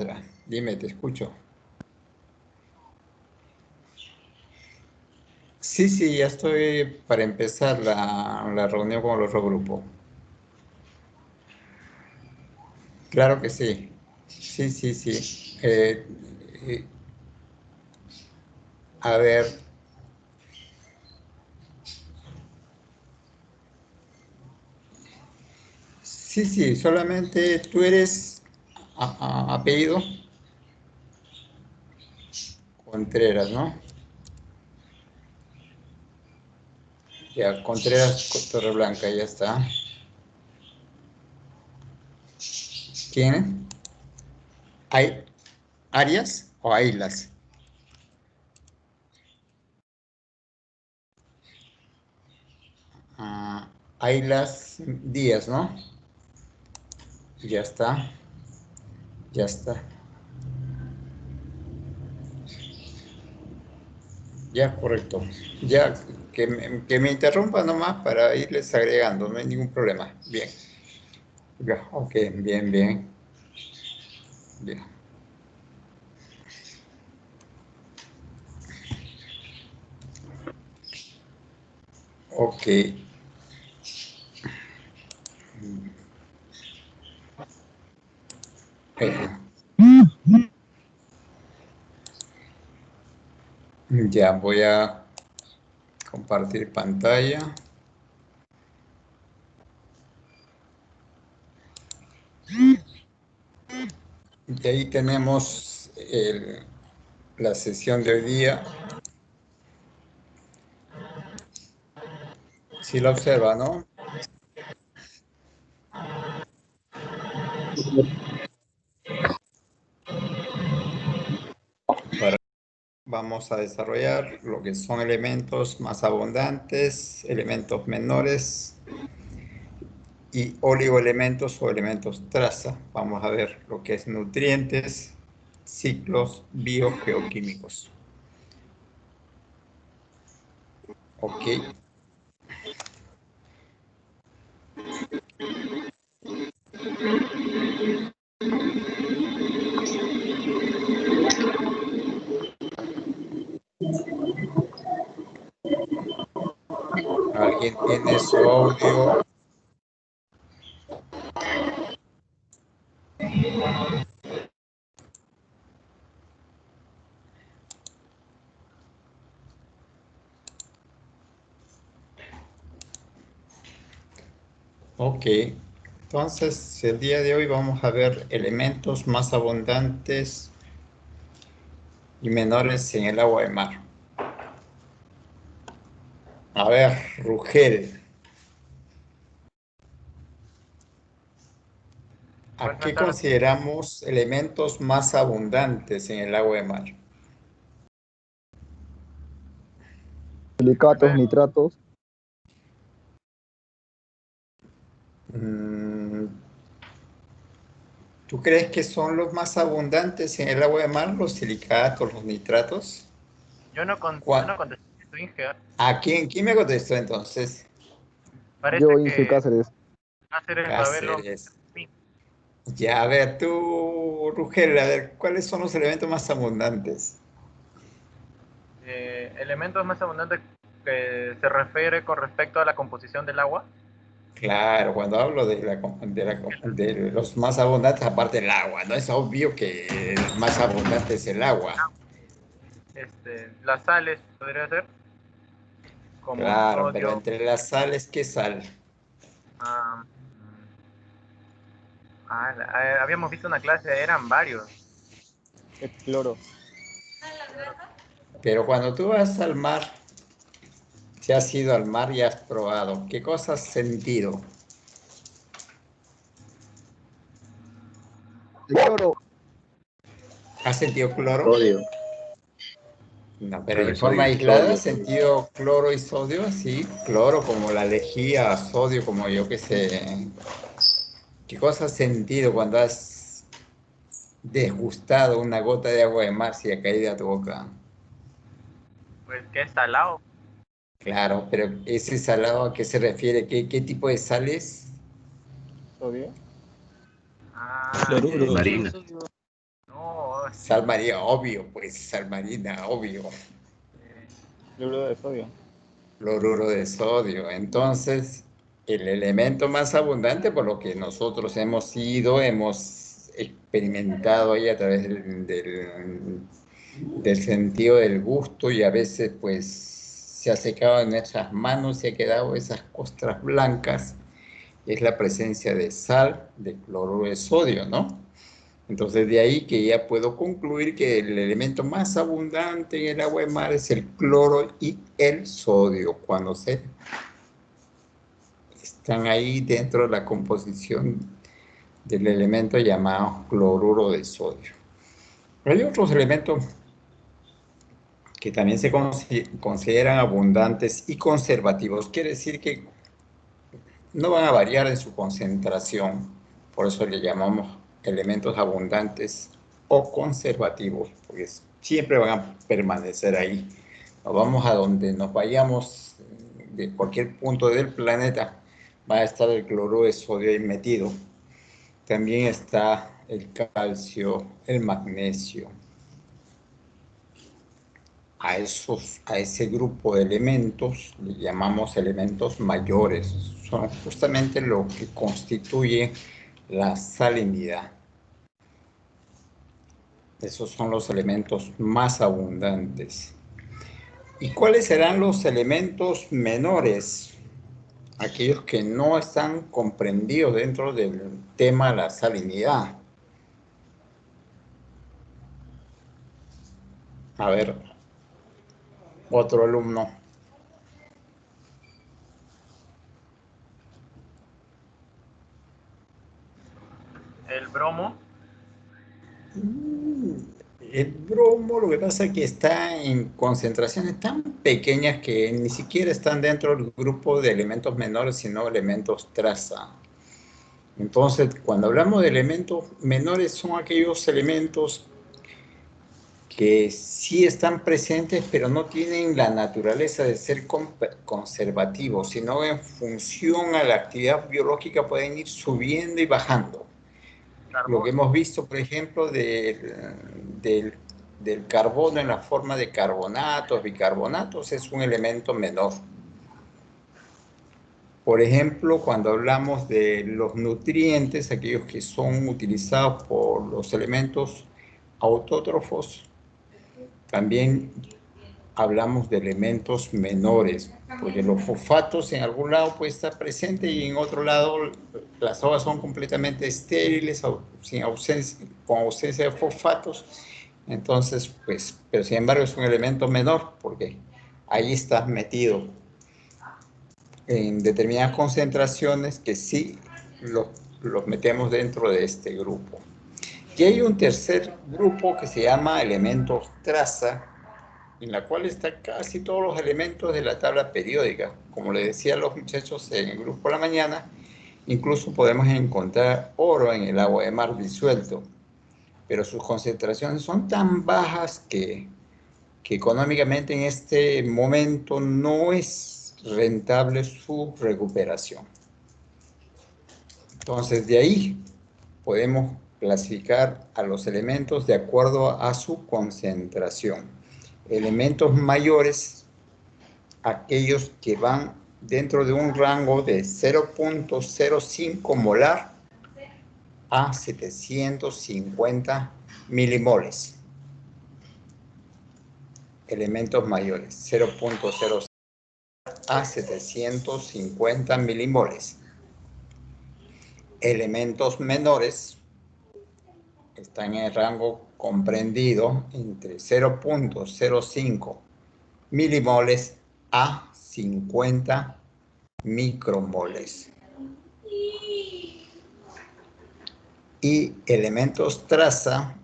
Alejandra, dime, te escucho. Sí, ya estoy para empezar la reunión con el otro grupo. Claro que sí. Sí. A ver. Sí, solamente tú eres apellido Contreras, ¿no? Ya, Contreras Torreblanca, ya está. ¿Quién? ¿Hay Arias o Ailas? Ailas Díaz, ¿no? Ya está, ya está. Ya, correcto. Ya, que me interrumpa nomás para irles agregando, no hay ningún problema. Bien. Ya, ok, bien. Ok. Ya voy a compartir pantalla. Y ahí tenemos la sesión de hoy día. Si la observa, ¿no? Vamos a desarrollar lo que son elementos más abundantes, elementos menores y oligoelementos o elementos traza. Vamos a ver lo que es nutrientes, ciclos biogeoquímicos. Ok. ¿Alguien tiene su audio? Ok. Entonces, el día de hoy vamos a ver elementos más abundantes y menores en el agua de mar. A ver, Rugel, ¿a qué consideramos elementos más abundantes en el agua de mar? Silicatos, nitratos. ¿Tú crees que son los más abundantes en el agua de mar, los silicatos, los nitratos? Yo no contesté tu Inge. ¿A quién me contestó entonces? Parece Yo, Inge que Cáceres. Cáceres. Ya, a ver, tú, Rugel, a ver, ¿cuáles son los elementos más abundantes? Elementos más abundantes que se refiere con respecto a la composición del agua. Claro, cuando hablo de los más abundantes, aparte del agua, ¿no? Es obvio que el más abundante es el agua. Las sales, podría ser, como el Claro, pero sodio. entre las sales, ¿qué sal? Habíamos visto una clase, eran varios. El cloro. Pero cuando tú vas al mar, si has ido al mar y has probado, ¿qué cosas has sentido? El cloro. ¿Has sentido cloro? Sodio. No, pero Creo en que forma sodio. aislada, ¿has sentido cloro y sodio? Sí, cloro como la lejía, sodio como yo qué sé. ¿Qué cosas has sentido cuando has desgustado una gota de agua de mar si ha caído a tu boca? Pues que es salado. Claro, pero ese salado, ¿a qué se refiere? ¿Qué tipo de sales? ¿Sodio? Marina. No, Sal marina, obvio, pues sal marina, obvio. Cloruro de sodio. Cloruro de sodio. Entonces, el elemento más abundante, por lo que nosotros hemos experimentado ahí a través del sentido del gusto y a veces pues se ha secado en nuestras manos y ha quedado esas costras blancas, es la presencia de sal, de cloruro de sodio, ¿no? Entonces de ahí que ya puedo concluir que el elemento más abundante en el agua de mar es el cloro y el sodio, cuando están ahí dentro de la composición del elemento llamado cloruro de sodio. Hay otros elementos que también se consideran abundantes y conservativos. Quiere decir que no van a variar en su concentración, por eso le llamamos elementos abundantes o conservativos, porque siempre van a permanecer ahí. Nos vamos a donde nos vayamos, de cualquier punto del planeta, va a estar el cloruro de sodio ahí metido. También está el calcio, el magnesio. A ese grupo de elementos le llamamos elementos mayores. Son justamente lo que constituye la salinidad. Esos son los elementos más abundantes. ¿Y cuáles serán los elementos menores? Aquellos que no están comprendidos dentro del tema de la salinidad. A ver, otro alumno. El bromo. El bromo, lo que pasa es que está en concentraciones tan pequeñas que ni siquiera están dentro del grupo de elementos menores, sino elementos traza. Entonces, cuando hablamos de elementos menores, son aquellos elementos que sí están presentes, pero no tienen la naturaleza de ser conservativos, sino en función a la actividad biológica pueden ir subiendo y bajando. Lo que Carbono. hemos visto, por ejemplo, del carbono en la forma de carbonatos, bicarbonatos, es un elemento menor. Por ejemplo, cuando hablamos de los nutrientes, aquellos que son utilizados por los elementos autótrofos, también hablamos de elementos menores, porque los fosfatos en algún lado puede estar presente y en otro lado las aguas son completamente estériles, con ausencia de fosfatos. Entonces, pues, pero sin embargo es un elemento menor porque ahí está metido en determinadas concentraciones que sí los metemos dentro de este grupo. Y hay un tercer grupo que se llama elementos traza, en la cual están casi todos los elementos de la tabla periódica. Como les decía a los muchachos en el grupo de la mañana, incluso podemos encontrar oro en el agua de mar disuelto, pero sus concentraciones son tan bajas que económicamente en este momento no es rentable su recuperación. Entonces, de ahí podemos clasificar a los elementos de acuerdo a su concentración. Elementos mayores, aquellos que van dentro de un rango de 0.05 molar a 750 milimoles. Elementos mayores, 0.05 a 750 milimoles. Elementos menores están en el rango comprendido entre 0.05 milimoles a 50 micromoles. Y elementos traza,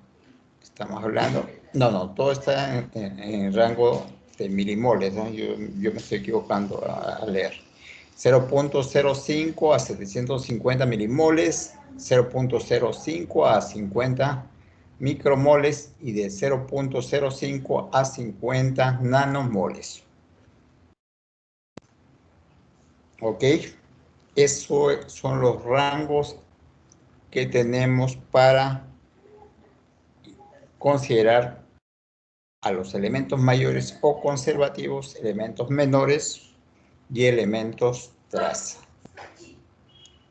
estamos hablando, no, todo está en rango de milimoles, ¿no? Yo me estoy equivocando a leer. 0.05 a 750 milimoles, 0.05 a 50 micromoles y de 0.05 a 50 nanomoles. ¿Ok? Esos son los rangos que tenemos para considerar a los elementos mayores o conservativos, elementos menores y elementos traza.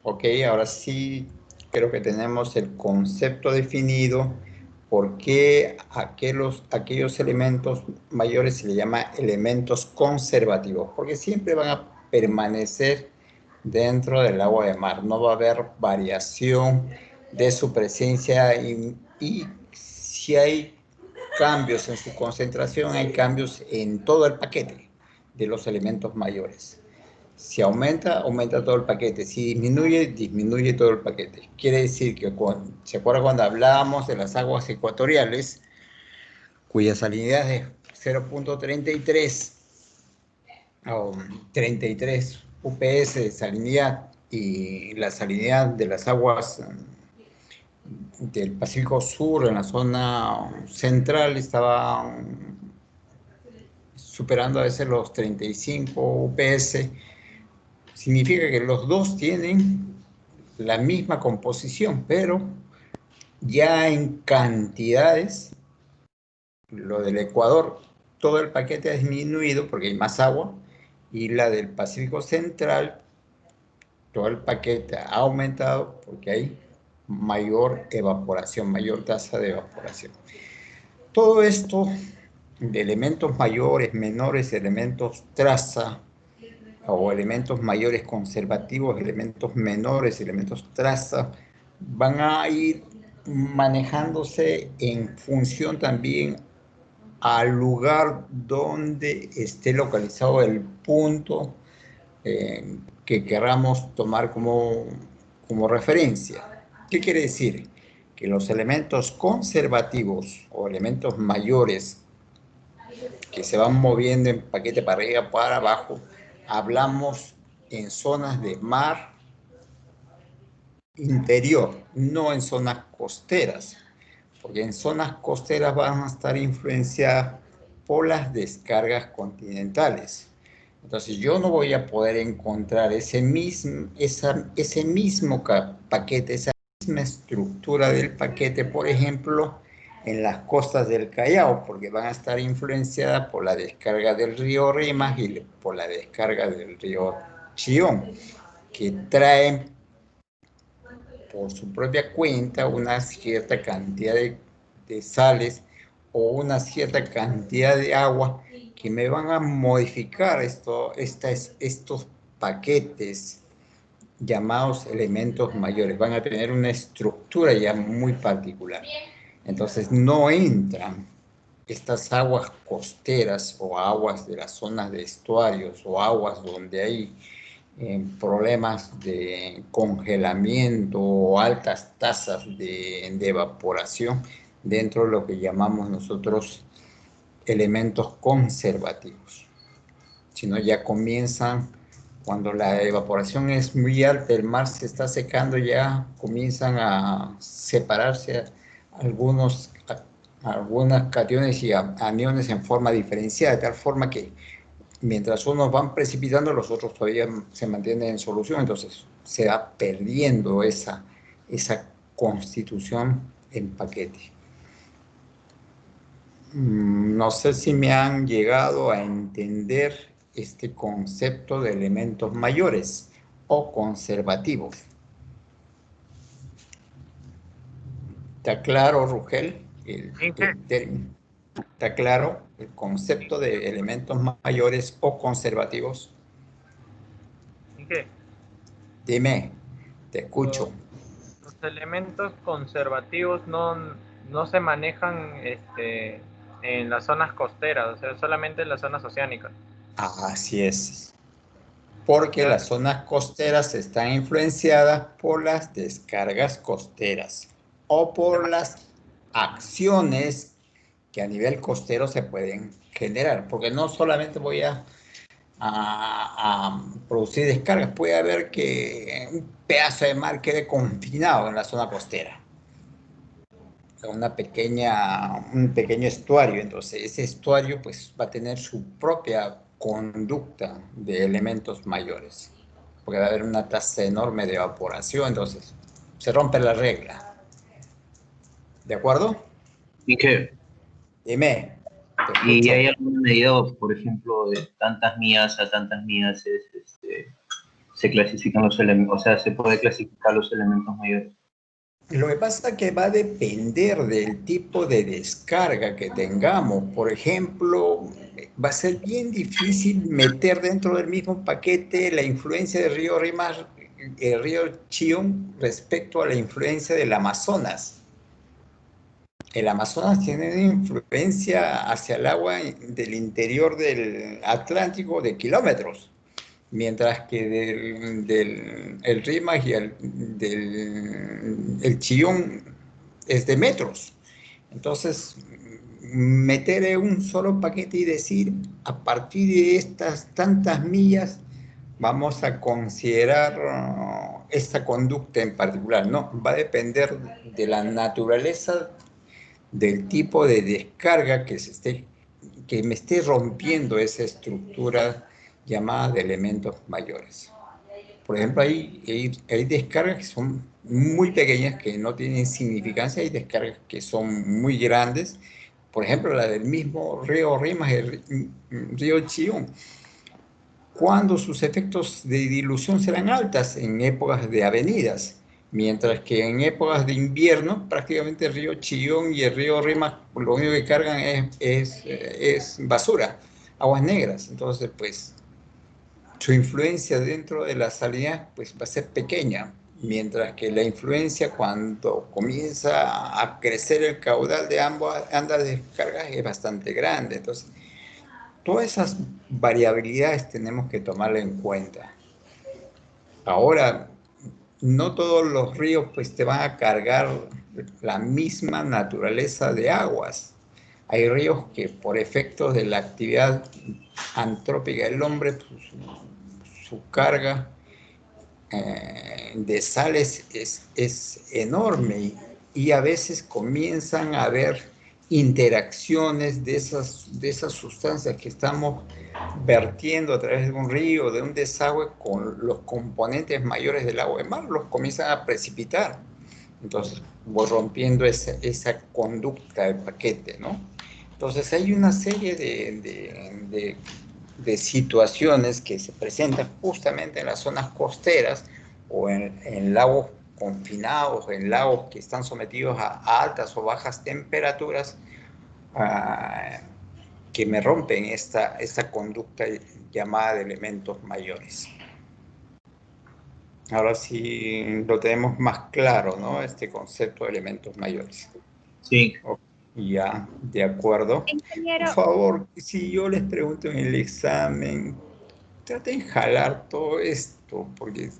Ok, ahora sí creo que tenemos el concepto definido. ¿Por qué aquellos elementos mayores se le llama elementos conservativos? Porque siempre van a permanecer dentro del agua de mar. No va a haber variación de su presencia y si hay cambios en su concentración, hay cambios en todo el paquete de los elementos mayores. Si aumenta, aumenta todo el paquete. Si disminuye, disminuye todo el paquete. Quiere decir que, ¿se acuerdan cuando hablábamos de las aguas ecuatoriales, cuya salinidad es 0.33 o 33 UPS de salinidad y la salinidad de las aguas del Pacífico Sur en la zona central estaba superando a veces los 35 UPS? Significa que los dos tienen la misma composición, pero ya en cantidades, lo del Ecuador, todo el paquete ha disminuido porque hay más agua, y la del Pacífico Central, todo el paquete ha aumentado porque hay mayor evaporación, mayor tasa de evaporación. Todo esto de elementos mayores, menores, elementos traza, o elementos mayores conservativos, elementos menores, elementos traza, van a ir manejándose en función también al lugar donde esté localizado el punto que queramos tomar como referencia. ¿Qué quiere decir? Que los elementos conservativos o elementos mayores que se van moviendo en paquete para arriba, para abajo, hablamos en zonas de mar interior, no en zonas costeras, porque en zonas costeras van a estar influenciadas por las descargas continentales. Entonces yo no voy a poder encontrar ese mismo paquete, esa misma estructura del paquete, por ejemplo, en las costas del Callao, porque van a estar influenciadas por la descarga del río Rimas y por la descarga del río Chillón, que traen por su propia cuenta una cierta cantidad de sales o una cierta cantidad de agua que me van a modificar estos paquetes llamados elementos mayores. Van a tener una estructura ya muy particular. Entonces no entran estas aguas costeras o aguas de las zonas de estuarios o aguas donde hay problemas de congelamiento o altas tasas de evaporación dentro de lo que llamamos nosotros elementos conservativos. Sino ya comienzan, cuando la evaporación es muy alta, el mar se está secando, ya comienzan a separarse algunas cationes y aniones en forma diferenciada, de tal forma que mientras unos van precipitando, los otros todavía se mantienen en solución, entonces se va perdiendo esa constitución en paquete. No sé si me han llegado a entender este concepto de elementos mayores o conservativos. ¿Está claro, Rugel, el término? ¿Está claro el concepto de elementos mayores o conservativos? ¿En qué? Dime, te escucho. Los elementos conservativos no se manejan en las zonas costeras, o sea, solamente en las zonas oceánicas. Así es. Porque Ya. las zonas costeras están influenciadas por las descargas costeras o por las acciones que a nivel costero se pueden generar. Porque no solamente voy a producir descargas, puede haber que un pedazo de mar quede confinado en la zona costera. Un pequeño estuario, entonces ese estuario pues va a tener su propia conducta de elementos mayores, porque va a haber una tasa enorme de evaporación, entonces se rompe la regla. ¿De acuerdo? ¿Y qué? Dime, te ¿Y escucho. hay alguna medida, por ejemplo, de tantas millas a tantas millas se clasifican los elementos, o sea, se puede clasificar los elementos mayores? Lo que pasa es que va a depender del tipo de descarga que tengamos. Por ejemplo, va a ser bien difícil meter dentro del mismo paquete la influencia del río Rimas, el río Chión respecto a la influencia del Amazonas. El Amazonas tiene una influencia hacia el agua del interior del Atlántico de kilómetros, mientras que el Rímac y el Chillón es de metros. Entonces, meter en un solo paquete y decir, a partir de estas tantas millas, vamos a considerar esta conducta en particular. No, va a depender de la naturaleza del tipo de descarga que me esté rompiendo esa estructura llamada de elementos mayores. Por ejemplo, hay descargas que son muy pequeñas, que no tienen significancia, hay descargas que son muy grandes. Por ejemplo, la del mismo río Rimas, el río Chillón, cuando sus efectos de dilución serán altas en épocas de avenidas, mientras que en épocas de invierno prácticamente el río Chillón y el río Rimas lo único que cargan es basura, aguas negras. Entonces, pues su influencia dentro de la salina pues va a ser pequeña, mientras que la influencia cuando comienza a crecer el caudal de ambas descargas es bastante grande. Entonces, todas esas variabilidades tenemos que tomarla en cuenta. Ahora, no todos los ríos pues te van a cargar la misma naturaleza de aguas. Hay ríos que por efectos de la actividad antrópica del hombre, pues, su carga de sales es enorme y a veces comienzan a haber interacciones de esas sustancias que estamos vertiendo a través de un río, de un desagüe, con los componentes mayores del agua de mar, los comienzan a precipitar. Entonces, voy rompiendo esa conducta del paquete, ¿no? Entonces, hay una serie de situaciones que se presentan justamente en las zonas costeras o en lagos confinados, en lagos que están sometidos a altas o bajas temperaturas, que me rompen esta conducta llamada de elementos mayores. Ahora sí lo tenemos más claro, ¿no? Este concepto de elementos mayores. Sí. Ya, de acuerdo. Por Ingeniero, favor, si yo les pregunto en el examen, traten de jalar todo esto, porque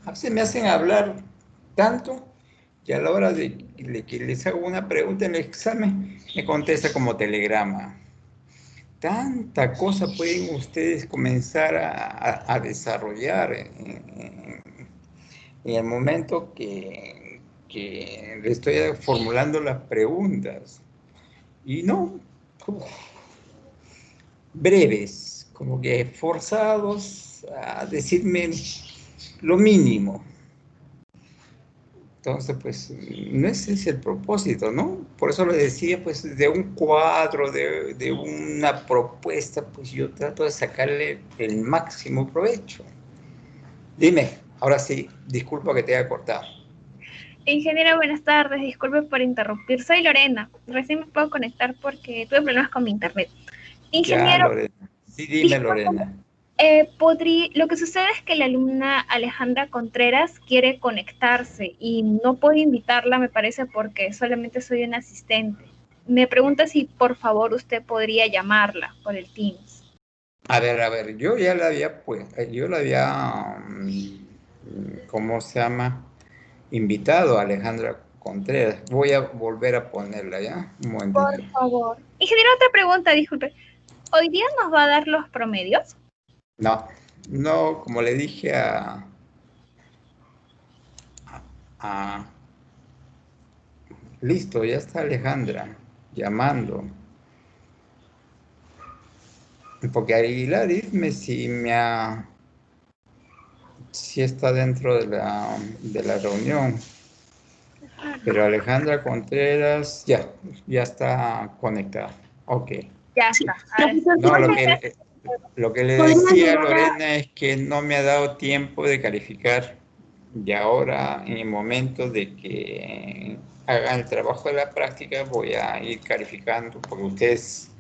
a veces me hacen hablar tanto y a la hora de que les hago una pregunta en el examen, me contesta como telegrama. Tanta cosa pueden ustedes comenzar a desarrollar en el momento que le estoy formulando las preguntas. Y no, breves, como que forzados a decirme lo mínimo. Entonces, pues, no ese es el propósito, ¿no? Por eso le decía, pues, de un cuadro, de una propuesta, pues yo trato de sacarle el máximo provecho. Dime, ahora sí, disculpa que te haya cortado. ingeniero, buenas tardes. Disculpe por interrumpir. Soy Lorena. Recién me puedo conectar porque tuve problemas con mi internet. Ya, Ingeniero, Lorena. Sí, dime, disculpe, Lorena. lo que sucede es que la alumna Alejandra Contreras quiere conectarse y no puedo invitarla, me parece, porque solamente soy un asistente. Me pregunta si por favor usted podría llamarla por el Teams. A ver, yo ya la había, pues, yo la había, ¿cómo se llama? Invitado a Alejandra Contreras. Voy a volver a ponerla, ¿ya? Un momentito. Por favor. Ingeniero, otra pregunta, disculpe. ¿Hoy día nos va a dar los promedios? No, no, como le dije listo, ya está Alejandra llamando. Porque Aguilar, dime si está dentro de la reunión. Pero Alejandra Contreras, ya está conectada. Ok. Ya Sí, está. Ahora sí. profesor, No, ¿podría lo que le podría decía a llegar a... Lorena es que no me ha dado tiempo de calificar. Y ahora, en el momento de que hagan el trabajo de la práctica, voy a ir calificando, porque ustedes,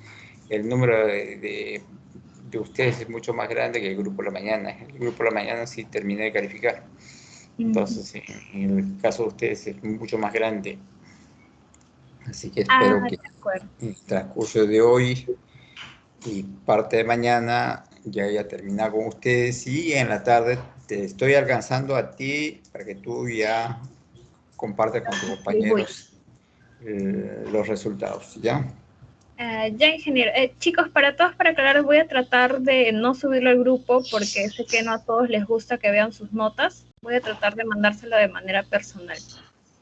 el número de ustedes es mucho más grande que el grupo de la mañana. El grupo de la mañana sí terminé de calificar. Entonces, en el caso de ustedes es mucho más grande. Así que espero que De acuerdo. en el transcurso de hoy y parte de mañana ya haya terminado con ustedes, y en la tarde te estoy alcanzando a ti para que tú ya compartas con tus compañeros los resultados, ¿ya? Ya, ingeniero. Chicos, para todos, para aclarar, voy a tratar de no subirlo al grupo porque sé que no a todos les gusta que vean sus notas. Voy a tratar de mandárselo de manera personal.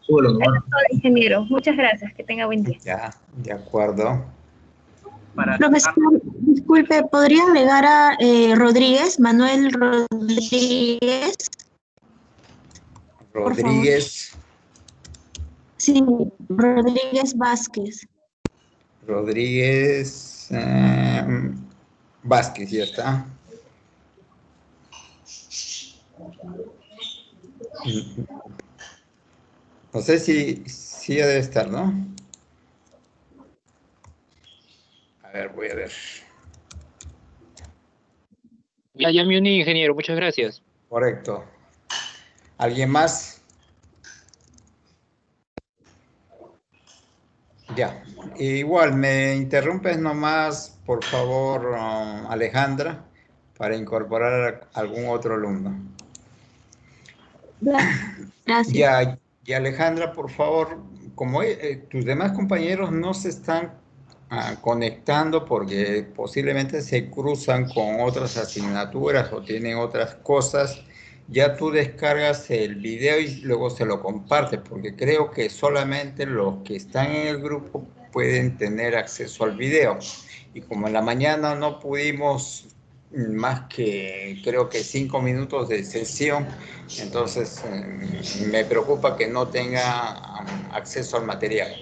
Súbelo Eso nomás. es todo, ingeniero. Muchas gracias. Que tenga buen día. Ya, de acuerdo. Para Profesor, disculpe, ¿podría agregar a Rodríguez, Manuel Rodríguez? Por favor. Rodríguez, Sí, Rodríguez Vázquez. Rodríguez Vázquez, ya está. No sé si ya debe estar, ¿no? A ver, voy a ver. Ya me uní, ingeniero, muchas gracias. Correcto. ¿Alguien más? Ya. Igual, me interrumpes nomás, por favor, Alejandra, para incorporar a algún otro alumno. Gracias. Ya, y Alejandra, por favor, como tus demás compañeros no se están conectando porque posiblemente se cruzan con otras asignaturas o tienen otras cosas, ya tú descargas el video y luego se lo compartes, porque creo que solamente los que están en el grupo pueden tener acceso al video. Y como en la mañana no pudimos más que creo que 5 minutos de sesión, entonces me preocupa que no tenga acceso al material.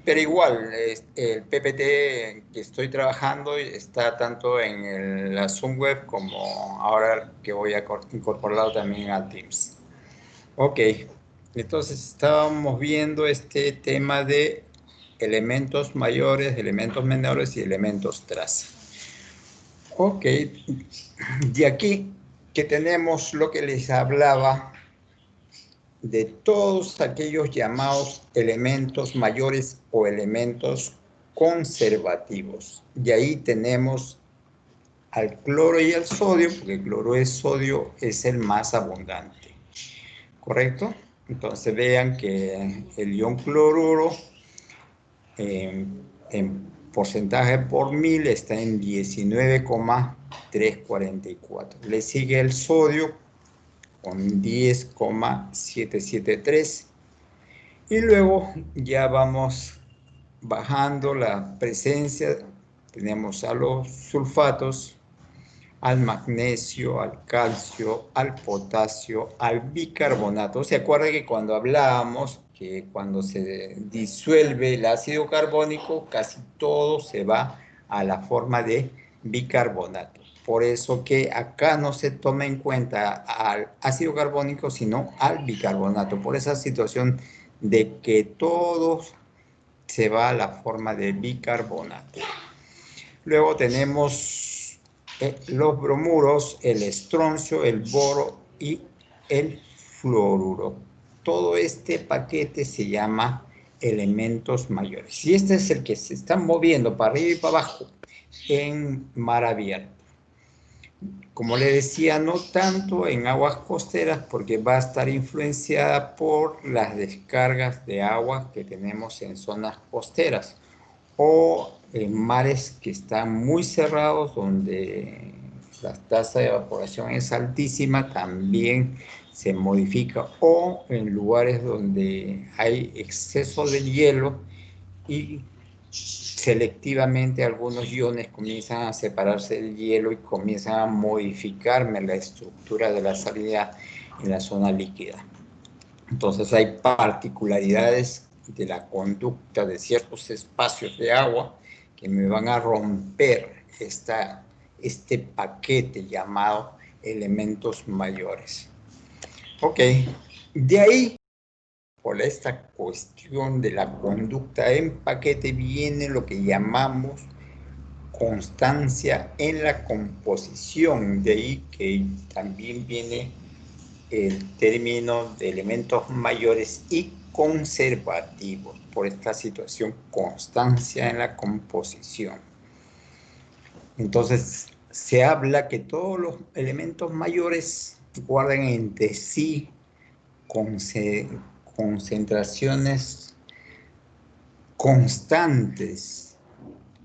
Pero igual, el PPT que estoy trabajando está tanto en la Zoom Web como ahora que voy a incorporarlo también a Teams. Ok, entonces estábamos viendo este tema de elementos mayores, elementos menores y elementos traza. Ok, y aquí que tenemos lo que les hablaba de todos aquellos llamados elementos mayores o elementos conservativos. Y ahí tenemos al cloro y al sodio, porque el cloro de sodio es el más abundante. ¿Correcto? Entonces vean que el ion cloruro en porcentaje por mil está en 19,344. Le sigue el sodio con 10,773. Y luego ya vamos bajando la presencia. Tenemos a los sulfatos, al magnesio, al calcio, al potasio, al bicarbonato. ¿Se acuerda que cuando hablábamos que cuando se disuelve el ácido carbónico, casi todo se va a la forma de bicarbonato? Por eso que acá no se toma en cuenta al ácido carbónico, sino al bicarbonato. Por esa situación de que todo se va a la forma de bicarbonato. Luego tenemos los bromuros, el estroncio, el boro y el fluoruro. Todo este paquete se llama elementos mayores. Y este es el que se está moviendo para arriba y para abajo en mar abierto. Como le decía, no tanto en aguas costeras porque va a estar influenciada por las descargas de agua que tenemos en zonas costeras o en mares que están muy cerrados donde la tasa de evaporación es altísima, también se modifica, o en lugares donde hay exceso de hielo y selectivamente algunos iones comienzan a separarse del hielo y comienzan a modificarme la estructura de la salida en la zona líquida. Entonces hay particularidades de la conducta de ciertos espacios de agua que me van a romper este paquete llamado elementos mayores. Ok, de ahí, por esta cuestión de la conducta en paquete, viene lo que llamamos constancia en la composición. De ahí que también viene el término de elementos mayores y conservativos, por esta situación, constancia en la composición. Entonces, se habla que todos los elementos mayores guardan entre sí concentraciones constantes.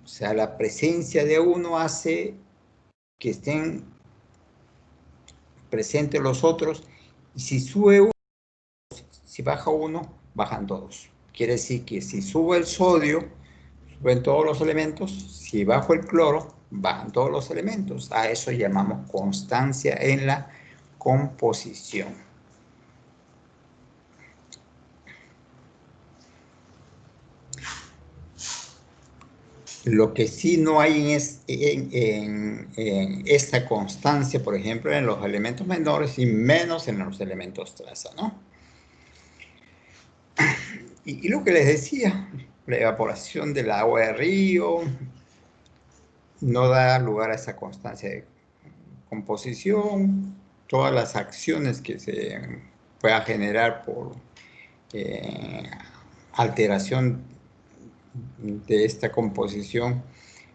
O sea, la presencia de uno hace que estén presentes los otros, y si sube uno, si baja uno, bajan todos. Quiere decir que si sube el sodio, suben todos los elementos. Si bajo el cloro, bajan todos los elementos. A eso llamamos constancia en la composición. Lo que sí no hay en esta constancia, por ejemplo, en los elementos menores y menos en los elementos traza, ¿no? Y lo que les decía, la evaporación del agua de río no da lugar a esa constancia de composición. Todas las acciones que se puedan generar por alteración de esta composición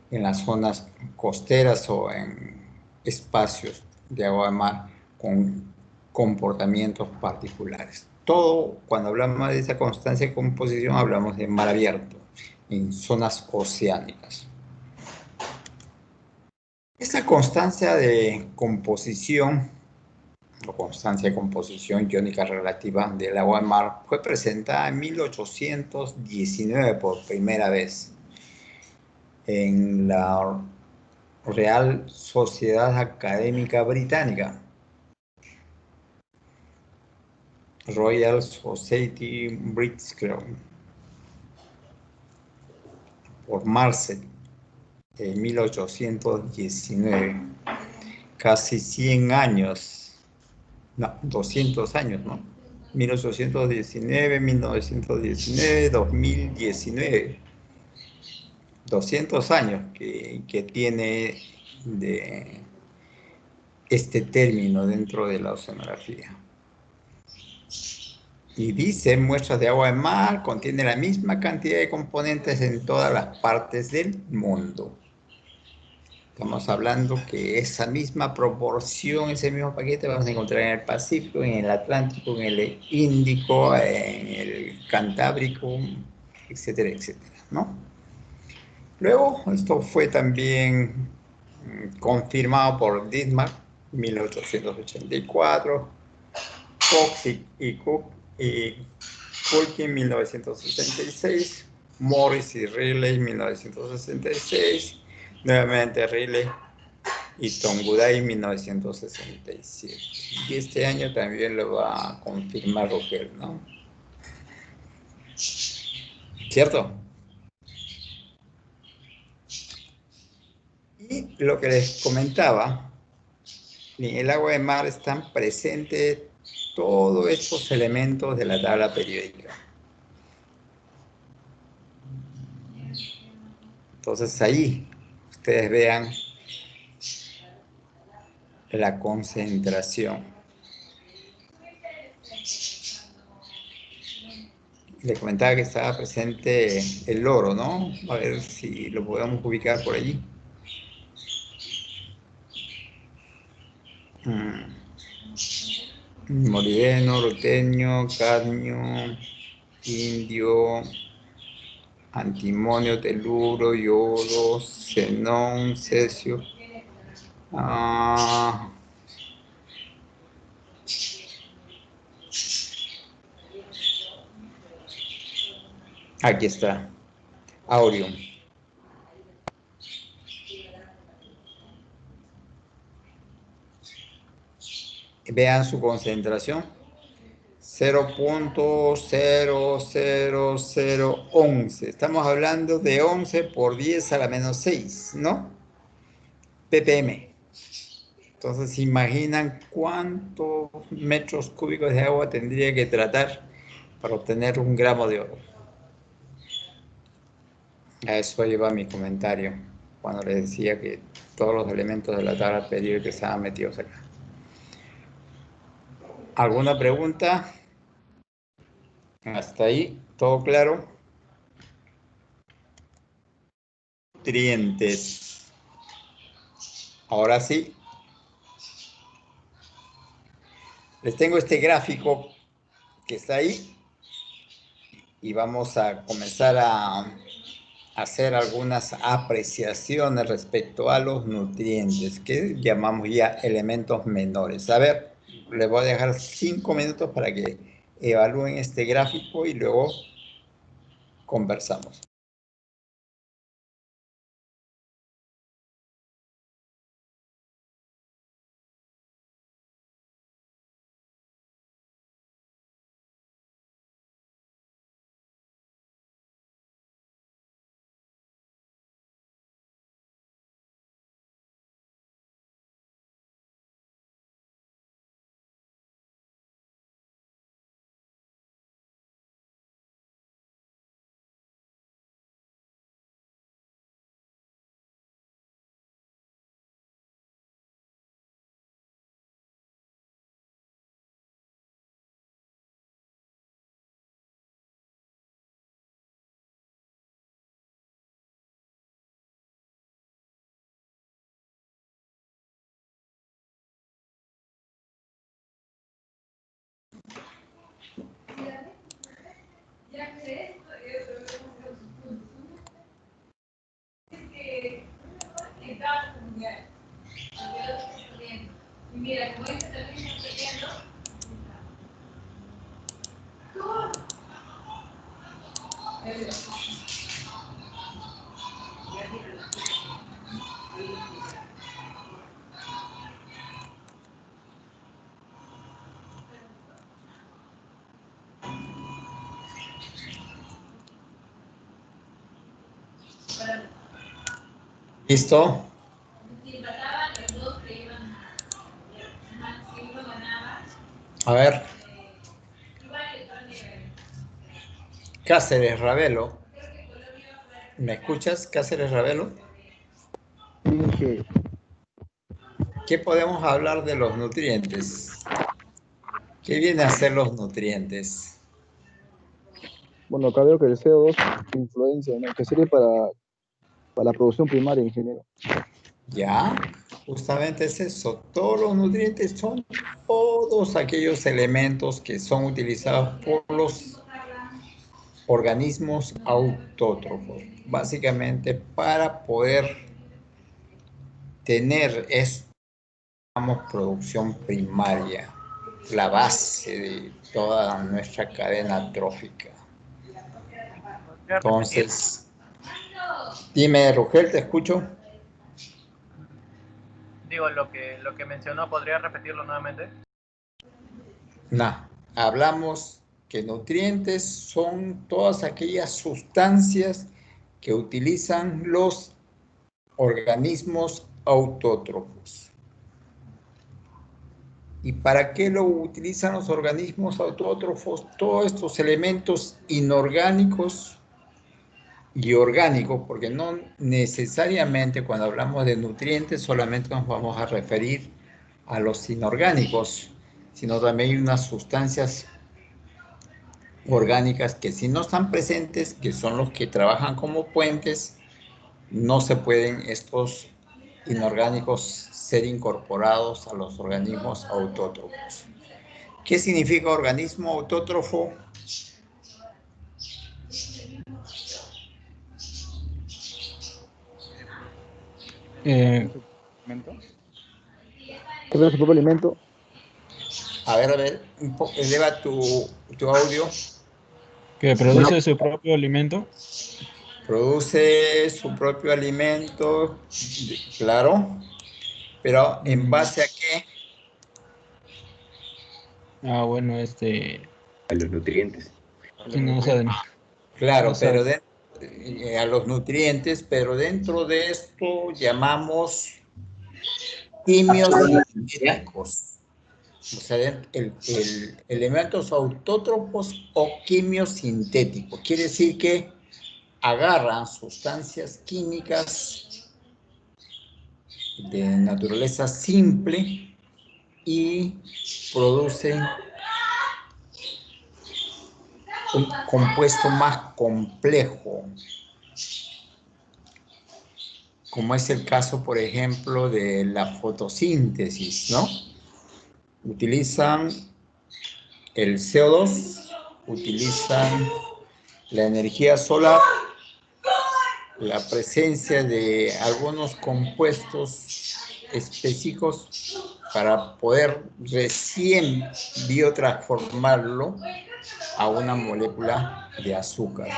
en las zonas costeras o en espacios de agua de mar con comportamientos particulares. Todo, cuando hablamos de esa constancia de composición, hablamos de mar abierto, en zonas oceánicas. Esta constancia de composición, o constancia de composición iónica relativa del agua de mar, fue presentada en 1819 por primera vez en la Real Sociedad Académica Británica, Royal Society British Club, por Marcet, en 1819, casi 100 años, no, 200 años, ¿no? 1819, 1919, 2019. 200 años que tiene de este término dentro de la oceanografía. Y dice, muestras de agua de mar contiene la misma cantidad de componentes en todas las partes del mundo. Estamos hablando que esa misma proporción, ese mismo paquete vamos a encontrar en el Pacífico, en el Atlántico, en el Índico, en el Cantábrico, etcétera, etcétera, ¿no? Luego, esto fue también confirmado por Dittmar, 1884, Fox y Cook y Culkin, 1966, Morris y Riley, 1966, nuevamente Riley y Tonguday, 1967. Y este año también lo va a confirmar Rogel, ¿no? ¿Cierto? Y lo que les comentaba, en el agua de mar están presentes todos estos elementos de la tabla periódica. Entonces ahí ustedes vean la concentración. Les comentaba que estaba presente el oro, ¿no? A ver si lo podemos ubicar por allí. Molibdeno, rutenio, cadmio, indio, antimonio, teluro, yodo, xenón, cesio. Aquí está, aurium. Vean su concentración, 0.00011. Estamos hablando de 11 por 10 a la menos 6, ¿no? ppm. Entonces, imaginan cuántos metros cúbicos de agua tendría que tratar para obtener 1 gramo de oro. A eso lleva mi comentario, cuando les decía que todos los elementos de la tabla periódica estaban metidos acá. ¿Alguna pregunta? Hasta ahí, ¿todo claro? Nutrientes. Ahora sí. Les tengo este gráfico que está ahí y vamos a comenzar a hacer algunas apreciaciones respecto a los nutrientes que llamamos ya elementos menores. A ver, les voy a dejar 5 minutos para que evalúen este gráfico y luego conversamos. ¿Listo? A ver. Cáceres Ravelo. ¿Me escuchas, Cáceres Ravelo? Sí. ¿Qué podemos hablar de los nutrientes? ¿Qué vienen a ser los nutrientes? Bueno, acá veo que el CO2 influencia, ¿no? Que sirve para la producción primaria en general. Ya, justamente es eso. Todos los nutrientes son todos aquellos elementos que son utilizados por los organismos autótrofos, básicamente para poder tener producción primaria, la base de toda nuestra cadena trófica. Entonces, dime, Rugel, te escucho. Digo, lo que mencionó, ¿podría repetirlo nuevamente? No, hablamos que nutrientes son todas aquellas sustancias que utilizan los organismos autótrofos. ¿Y para qué lo utilizan los organismos autótrofos? Todos estos elementos inorgánicos y orgánicos, porque no necesariamente cuando hablamos de nutrientes solamente nos vamos a referir a los inorgánicos, sino también hay unas sustancias orgánicas que si no están presentes, que son los que trabajan como puentes, no se pueden estos inorgánicos ser incorporados a los organismos autótrofos. ¿Qué significa organismo autótrofo? ¿Alimento? ¿Qué es su propio alimento? A ver, eleva tu audio. ¿Que produce su propio alimento? Produce su propio alimento, claro, pero ¿en base a qué? Bueno, a los nutrientes. Que no saben. Claro, No pero saben. a los nutrientes, pero dentro de esto llamamos quimiosintéticos. O sea, el elementos autótropos o quimiosintéticos. Quiere decir que agarran sustancias químicas de naturaleza simple y producen un compuesto más complejo, como es el caso, por ejemplo, de la fotosíntesis, ¿no? Utilizan el CO2, utilizan la energía solar, la presencia de algunos compuestos específicos para poder recién biotransformarlo a una molécula de azúcar.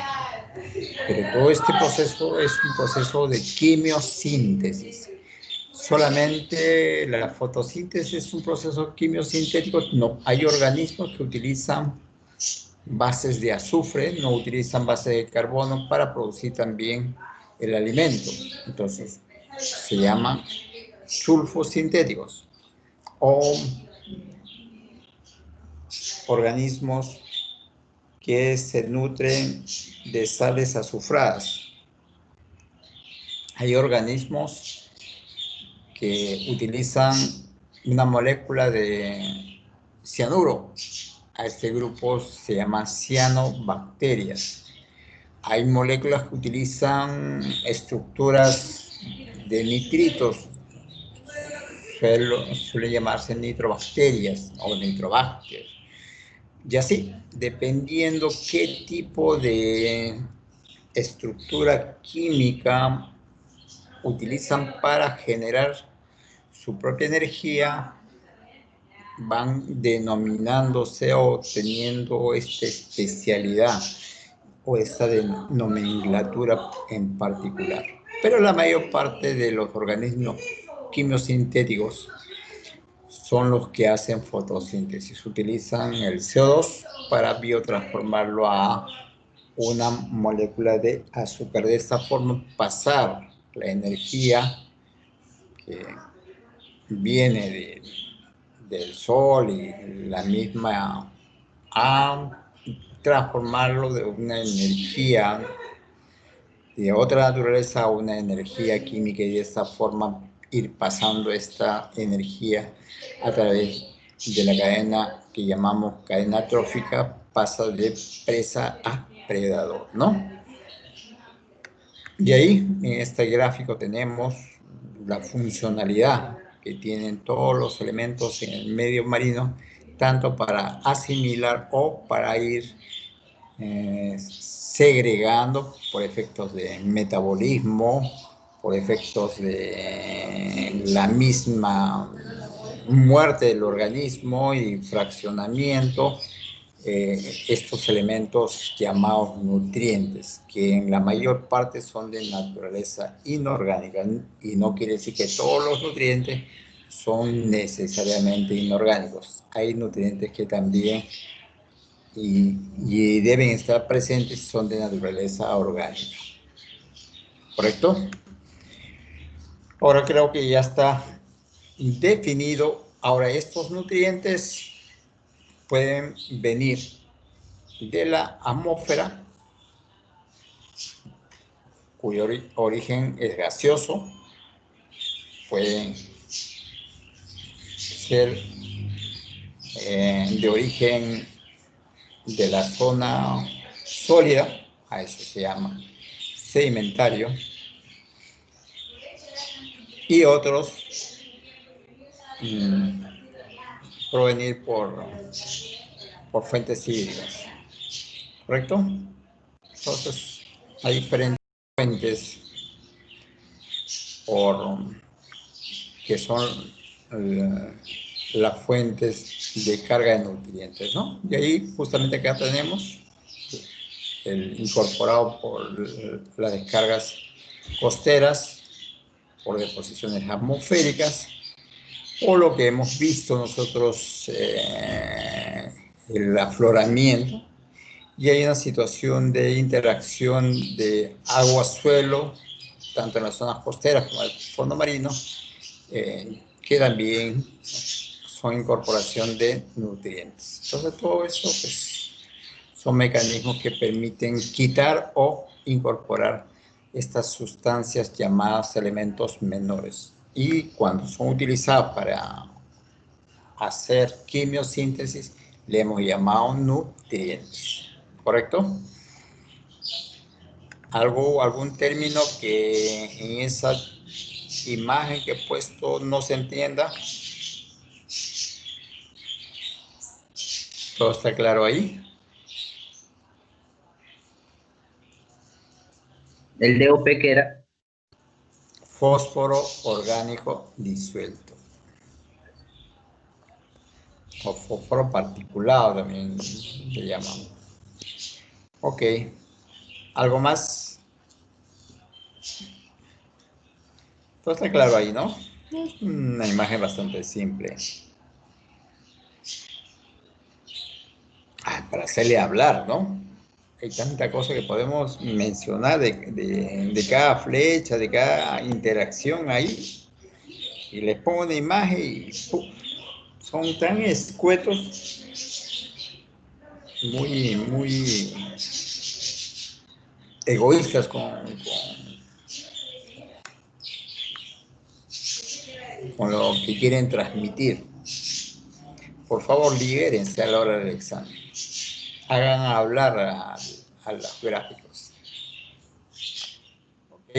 Pero todo este proceso es un proceso de quimiosíntesis. Solamente la fotosíntesis es un proceso quimiosintético. No, hay organismos que utilizan bases de azufre, no utilizan bases de carbono para producir también el alimento. Entonces, se llaman sulfosintéticos o organismos que se nutren de sales azufradas. Hay organismos que utilizan una molécula de cianuro. A este grupo se llama cianobacterias. Hay moléculas que utilizan estructuras de nitritos. Suelen llamarse nitrobacterias o nitrobacterias. Y así, dependiendo qué tipo de estructura química utilizan para generar su propia energía, van denominándose o teniendo esta especialidad o esta nomenclatura en particular. Pero la mayor parte de los organismos quimiosintéticos son los que hacen fotosíntesis. Utilizan el CO2 para biotransformarlo a una molécula de azúcar. De esta forma, pasar la energía que viene del sol y la misma a transformarlo de una energía de otra naturaleza a una energía química y de esta forma ir pasando esta energía a través de la cadena que llamamos cadena trófica, pasa de presa a predador, ¿no? Y ahí en este gráfico tenemos la funcionalidad que tienen todos los elementos en el medio marino, tanto para asimilar o para ir segregando por efectos de metabolismo, por efectos de la misma muerte del organismo y fraccionamiento, estos elementos llamados nutrientes, que en la mayor parte son de naturaleza inorgánica, y no quiere decir que todos los nutrientes son necesariamente inorgánicos. Hay nutrientes que también y deben estar presentes, son de naturaleza orgánica. ¿Correcto? Ahora creo que ya está definido. Ahora estos nutrientes pueden venir de la atmósfera, cuyo origen es gaseoso, pueden ser de origen de la zona sólida, a eso se llama sedimentario, y otros provenir por fuentes hídricas, ¿correcto? Entonces, hay diferentes fuentes que son las fuentes de carga de nutrientes, ¿no? Y ahí justamente acá tenemos el incorporado por las descargas costeras, por deposiciones atmosféricas, o lo que hemos visto nosotros el afloramiento, y hay una situación de interacción de agua-suelo, tanto en las zonas costeras como en el fondo marino, que también son incorporación de nutrientes. Entonces, todo eso pues, son mecanismos que permiten quitar o incorporar estas sustancias llamadas elementos menores. Y cuando son utilizadas para hacer quimiosíntesis, le hemos llamado nutrientes. ¿Correcto? ¿Algún término que en esa imagen que he puesto no se entienda? ¿Todo está claro ahí? ¿El DOP qué era? Fósforo orgánico disuelto. O fósforo particulado también le llamamos. Ok. ¿Algo más? Todo está claro ahí, ¿no? Es una imagen bastante simple. Para hacerle hablar, ¿no? Hay tanta cosa que podemos mencionar de cada flecha, de cada interacción ahí. Y les pongo una imagen y ¡pum! Son tan escuetos, muy egoístas con lo que quieren transmitir. Por favor, libérense a la hora del examen. Hagan hablar a los gráficos. ¿Ok?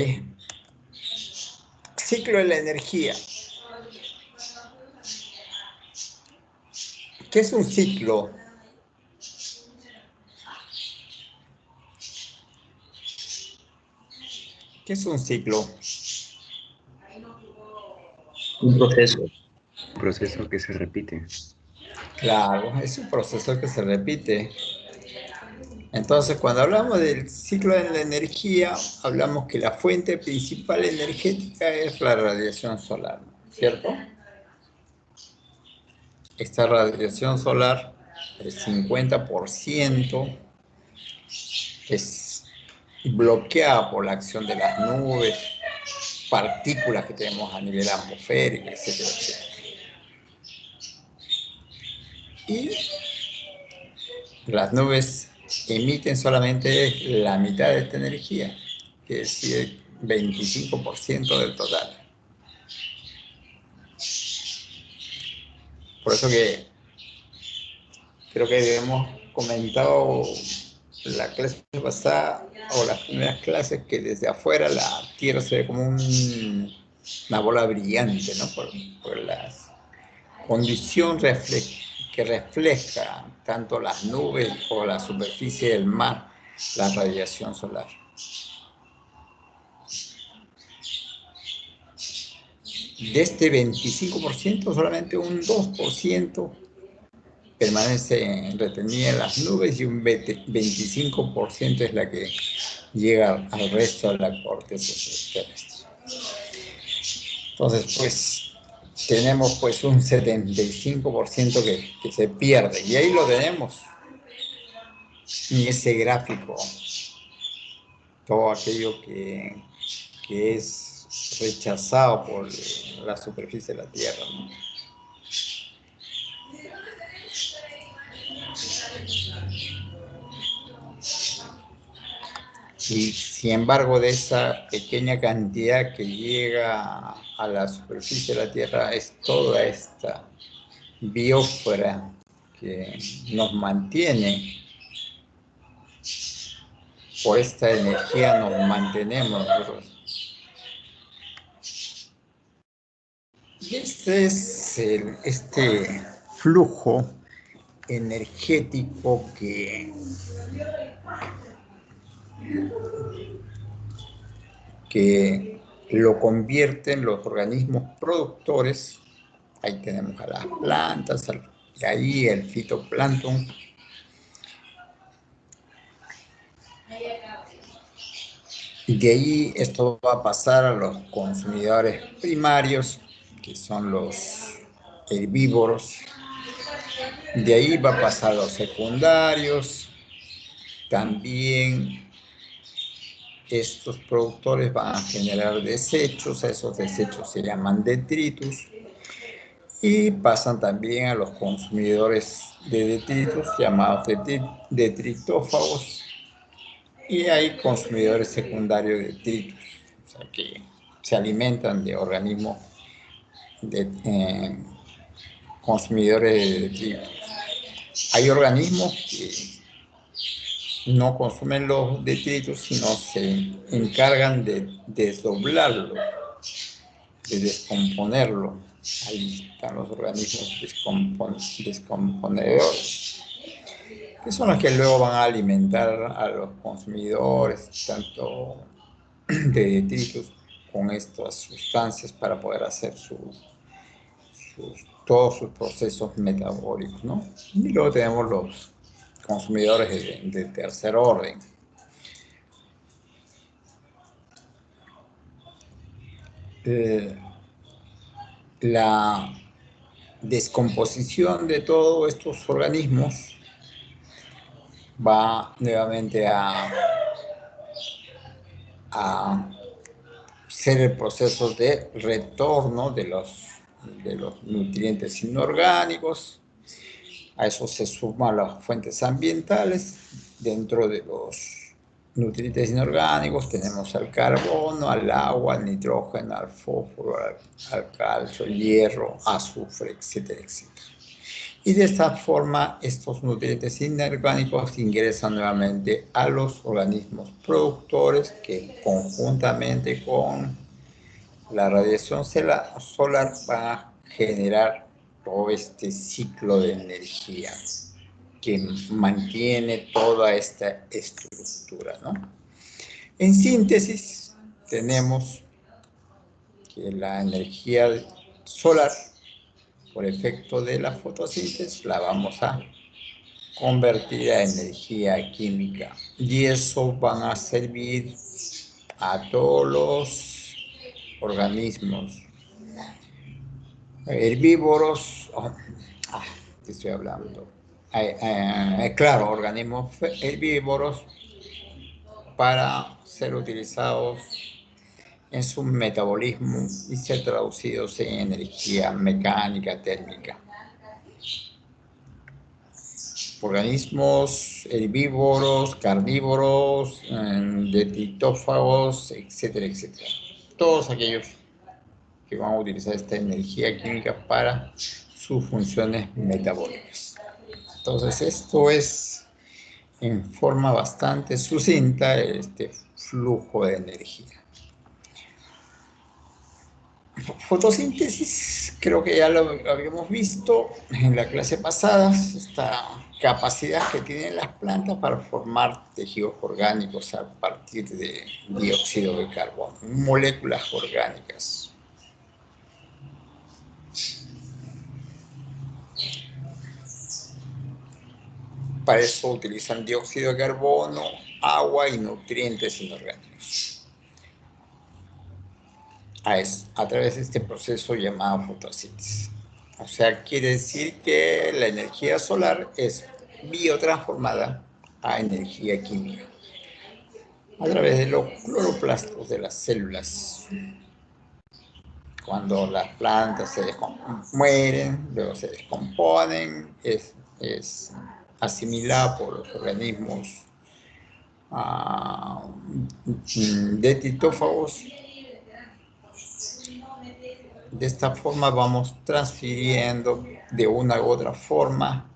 Ciclo de la energía. ¿Qué es un ciclo? ¿Qué es un ciclo? Un proceso. Un proceso que se repite. Claro, es un proceso que se repite. Entonces, cuando hablamos del ciclo de la energía, hablamos que la fuente principal energética es la radiación solar, ¿cierto? Esta radiación solar, el 50%, es bloqueada por la acción de las nubes, partículas que tenemos a nivel atmosférico, etcétera, etcétera. Y las nubes emiten solamente la mitad de esta energía, que es el 25% del total. Por eso que creo que hemos comentado la clase pasada o las primeras clases que desde afuera la Tierra se ve como una bola brillante, ¿no? Por la condición que refleja tanto las nubes o la superficie del mar, la radiación solar. De este 25%, solamente un 2% permanece retenida en las nubes y un 25% es la que llega al resto de la corteza terrestre. Entonces, pues, tenemos pues un 75% que se pierde. Y ahí lo tenemos en ese gráfico. Todo aquello que es rechazado por la superficie de la Tierra, ¿no? Y sin embargo, de esa pequeña cantidad que llega a la superficie de la Tierra es toda esta biosfera que nos mantiene. Por esta energía nos mantenemos nosotros. Y este es este flujo energético que lo convierten los organismos productores. Ahí tenemos a las plantas, y ahí el fitoplancton. Y de ahí esto va a pasar a los consumidores primarios, que son los herbívoros, De ahí va a pasar a los secundarios. También estos productores van a generar desechos, esos desechos se llaman detritus, y pasan también a los consumidores de detritus llamados detritófagos, y hay consumidores secundarios de detritus, o sea que se alimentan de organismos consumidores de detritus. Hay organismos que no consumen los detritus, sino se encargan de desdoblarlo, de descomponerlo. Ahí están los organismos descomponedores, que son los que luego van a alimentar a los consumidores, tanto de detritus, con estas sustancias para poder hacer todos sus procesos metabólicos, ¿no? Y luego tenemos los consumidores de tercer orden. La descomposición de todos estos organismos va nuevamente a ser el proceso de retorno de los nutrientes inorgánicos. A eso se suman las fuentes ambientales. Dentro de los nutrientes inorgánicos tenemos al carbono, al agua, al nitrógeno, al fósforo, al calcio, hierro, azufre, etcétera, etcétera. Y de esta forma estos nutrientes inorgánicos ingresan nuevamente a los organismos productores que conjuntamente con la radiación solar van a generar todo este ciclo de energía que mantiene toda esta estructura, ¿no? En síntesis, tenemos que la energía solar, por efecto de la fotosíntesis, la vamos a convertir a energía química. Y eso van a servir a todos los organismos herbívoros, ¿qué estoy hablando? Claro, organismos herbívoros para ser utilizados en su metabolismo y ser traducidos en energía mecánica, térmica. Organismos herbívoros, carnívoros, detritófagos, etcétera, etcétera. Todos aquellos que van a utilizar esta energía química para sus funciones metabólicas. Entonces, esto es en forma bastante sucinta este flujo de energía. Fotosíntesis, creo que ya lo habíamos visto en la clase pasada, esta capacidad que tienen las plantas para formar tejidos orgánicos a partir de dióxido de carbono, moléculas orgánicas. Para eso utilizan dióxido de carbono, agua y nutrientes inorgánicos. A través de este proceso llamado fotosíntesis. O sea, quiere decir que la energía solar es biotransformada a energía química a través de los cloroplastos de las células. Cuando las plantas se mueren, luego se descomponen, es asimilada por los organismos detritófagos. De esta forma vamos transfiriendo de una u otra forma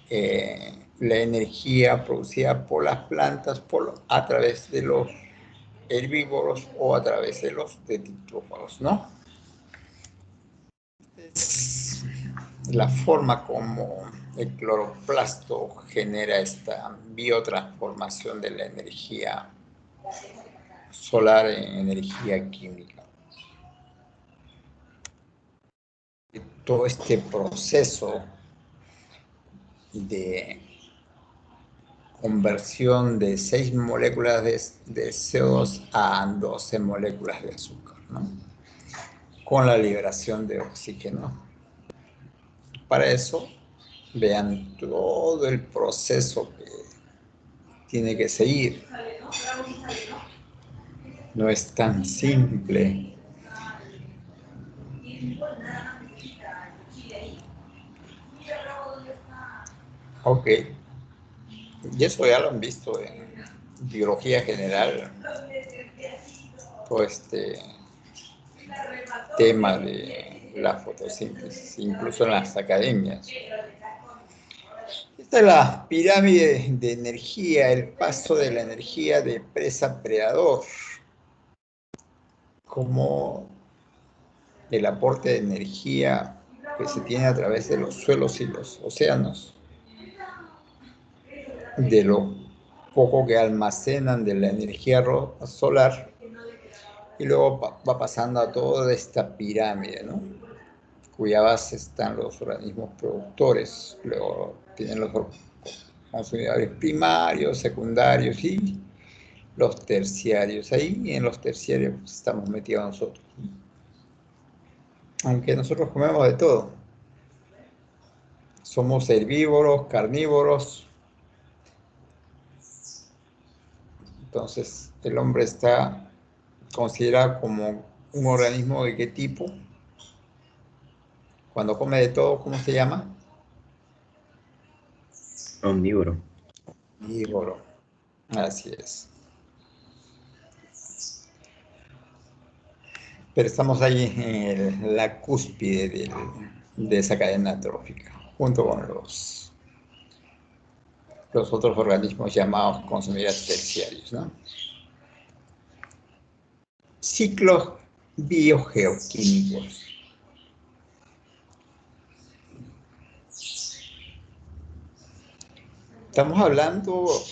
la energía producida por las plantas a través de los herbívoros o a través de los detritófagos, ¿no? Es la forma como el cloroplasto genera esta biotransformación de la energía solar en energía química. Todo este proceso de conversión de 6 moléculas de CO2 a 12 moléculas de azúcar, ¿no? Con la liberación de oxígeno. Para eso Vean todo el proceso que tiene que seguir. No es tan simple. Ok. Y eso ya lo han visto en biología general. Todo este tema de la fotosíntesis, incluso en las academias. Esta es la pirámide de energía, el paso de la energía de presa-predador, como el aporte de energía que se tiene a través de los suelos y los océanos, de lo poco que almacenan de la energía solar, y luego va pasando a toda esta pirámide, ¿no? Cuya base están los organismos productores, luego tienen los consumidores primarios, secundarios y los terciarios. Ahí en los terciarios estamos metidos nosotros. Aunque nosotros comemos de todo. Somos herbívoros, carnívoros. Entonces, el hombre está considerado como un organismo de qué tipo. Cuando come de todo, ¿cómo se llama? Omnívoro. Omnívoro. Así es. Pero estamos ahí en la cúspide de esa cadena trófica, junto con los otros organismos llamados consumidores terciarios, ¿no? Ciclos biogeoquímicos. Estamos hablando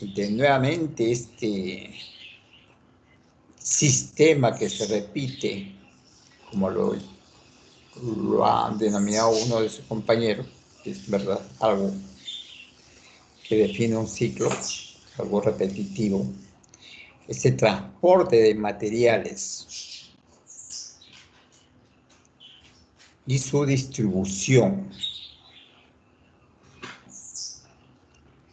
de nuevamente este sistema que se repite, como lo ha denominado uno de sus compañeros, que es verdad, algo que define un ciclo, algo repetitivo. Ese transporte de materiales y su distribución.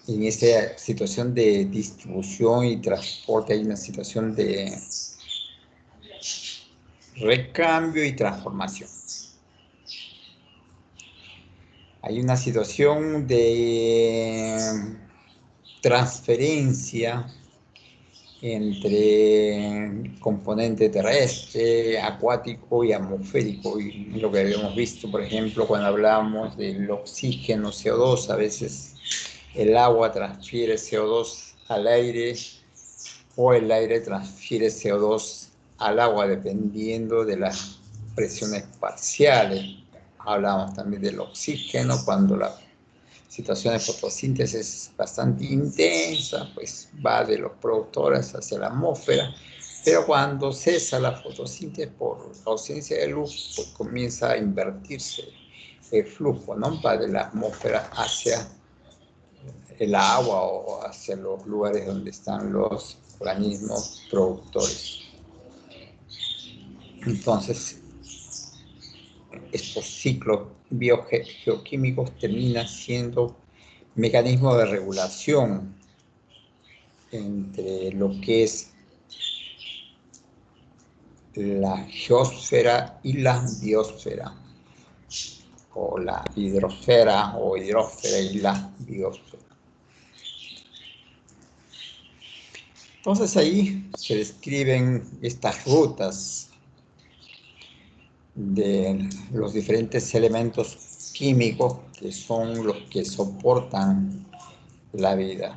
En esa situación de distribución y transporte hay una situación de recambio y transformación. Hay una situación de transferencia entre componente terrestre, acuático y atmosférico. Y lo que habíamos visto, por ejemplo, cuando hablábamos del oxígeno, CO2, a veces el agua transfiere CO2 al aire o el aire transfiere CO2 al agua, dependiendo de las presiones parciales. Hablamos también del oxígeno, cuando la situación de fotosíntesis es bastante intensa, pues va de los productores hacia la atmósfera, pero cuando cesa la fotosíntesis por ausencia de luz, pues comienza a invertirse el flujo, ¿no? Va de la atmósfera hacia el agua o hacia los lugares donde están los organismos productores. Entonces, estos ciclos biogeoquímicos terminan siendo mecanismos de regulación entre lo que es la geósfera y la biosfera, o la hidrosfera o hidrósfera y la biosfera. Entonces ahí se describen estas rutas de los diferentes elementos químicos que son los que soportan la vida,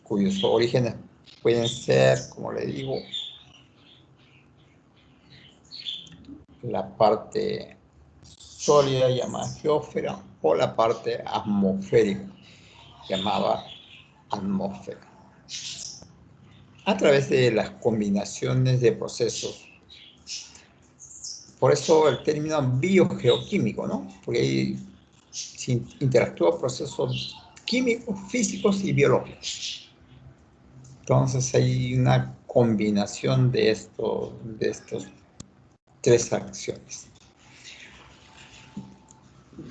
cuyos orígenes pueden ser, como le digo, la parte sólida llamada geósfera o la parte atmosférica llamada atmósfera, a través de las combinaciones de procesos. Por eso el término biogeoquímico, ¿no? Porque ahí se interactúan procesos químicos, físicos y biológicos. Entonces hay una combinación de estos tres acciones.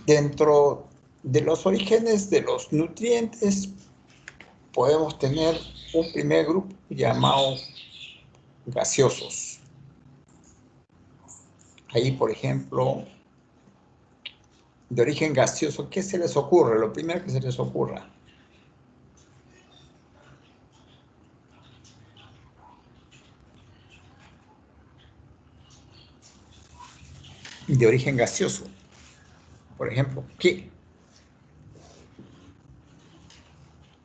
Dentro de los orígenes de los nutrientes podemos tener un primer grupo llamado gaseosos. Ahí, por ejemplo, de origen gaseoso, ¿qué se les ocurre? Lo primero que se les ocurra. De origen gaseoso. Por ejemplo, ¿qué?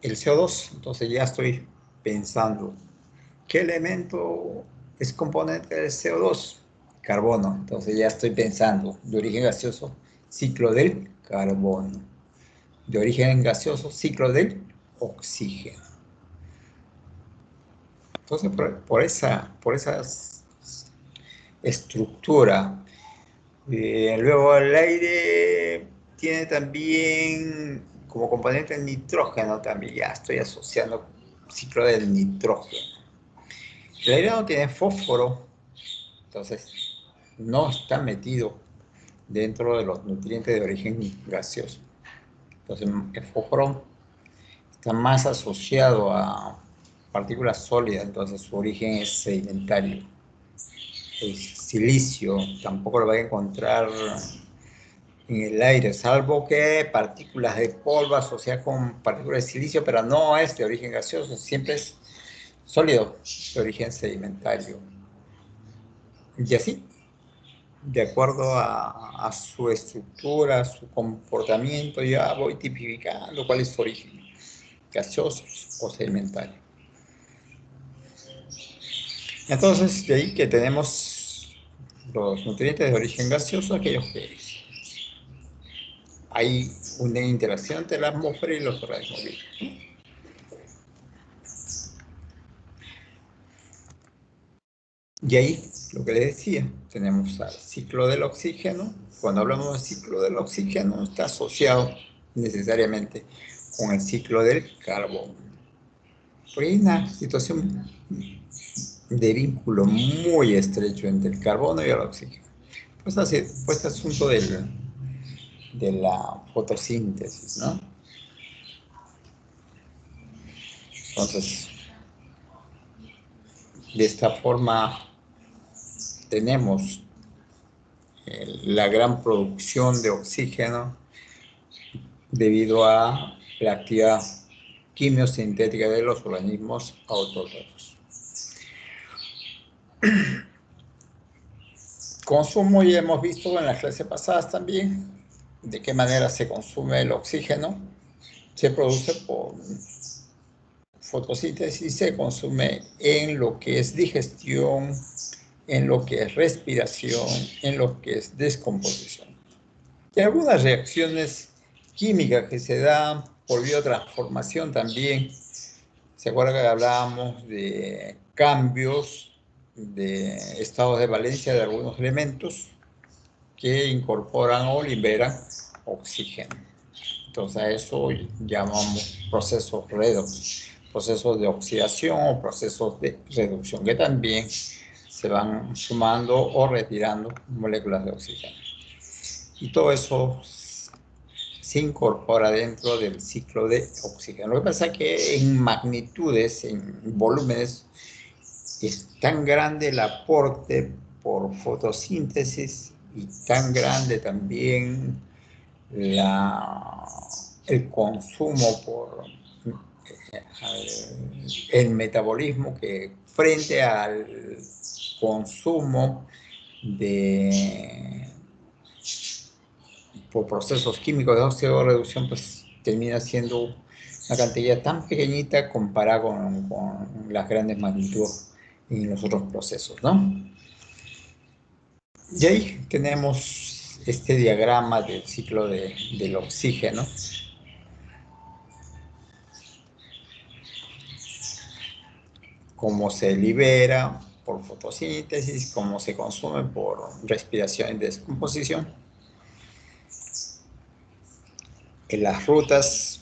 El CO2. Entonces ya estoy pensando, ¿qué elemento es componente del CO2? Carbono. Entonces ya estoy pensando, de origen gaseoso, ciclo del carbono. De origen gaseoso, ciclo del oxígeno. Entonces, por esa estructura, luego el aire tiene también como componente el nitrógeno, también ya estoy asociando ciclo del nitrógeno. El aire no tiene fósforo, entonces no está metido dentro de los nutrientes de origen gaseoso. Entonces el fósforo está más asociado a partículas sólidas, entonces su origen es sedimentario. El silicio tampoco lo va a encontrar en el aire, salvo que partículas de polvo asociadas con partículas de silicio, pero no es de origen gaseoso, siempre es sólido, de origen sedimentario. Y así, de acuerdo a su estructura, a su comportamiento, ya voy tipificando cuál es su origen, gaseoso o sedimentario. Entonces, de ahí que tenemos los nutrientes de origen gaseoso, aquellos que hay una interacción entre la atmósfera y los organismos vivos. Y ahí, lo que les decía, tenemos al ciclo del oxígeno. Cuando hablamos del ciclo del oxígeno, está asociado necesariamente con el ciclo del carbono. Porque hay una situación de vínculo muy estrecho entre el carbono y el oxígeno. Pues así, pues este asunto de la fotosíntesis, ¿no? Entonces, de esta forma tenemos la gran producción de oxígeno debido a la actividad quimiosintética de los organismos autótrofos. Consumo, ya hemos visto en las clases pasadas también de qué manera se consume el oxígeno. Se produce por fotosíntesis, se consume en lo que es digestión, en lo que es respiración, en lo que es descomposición. Y algunas reacciones químicas que se dan por biotransformación también. ¿Se acuerdan que hablábamos de cambios de estados de valencia de algunos elementos que incorporan o liberan oxígeno? Entonces a eso llamamos procesos redox, procesos de oxidación o procesos de reducción, que también se van sumando o retirando moléculas de oxígeno. Y todo eso se incorpora dentro del ciclo de oxígeno. Lo que pasa es que en magnitudes, en volúmenes, es tan grande el aporte por fotosíntesis y tan grande también el consumo por el metabolismo, que frente al consumo por procesos químicos de oxidorreducción, pues termina siendo una cantidad tan pequeñita comparada con las grandes magnitudes en los otros procesos, ¿no? Y ahí tenemos este diagrama del ciclo del oxígeno. Cómo se libera por fotosíntesis, cómo se consume por respiración y descomposición. En las rutas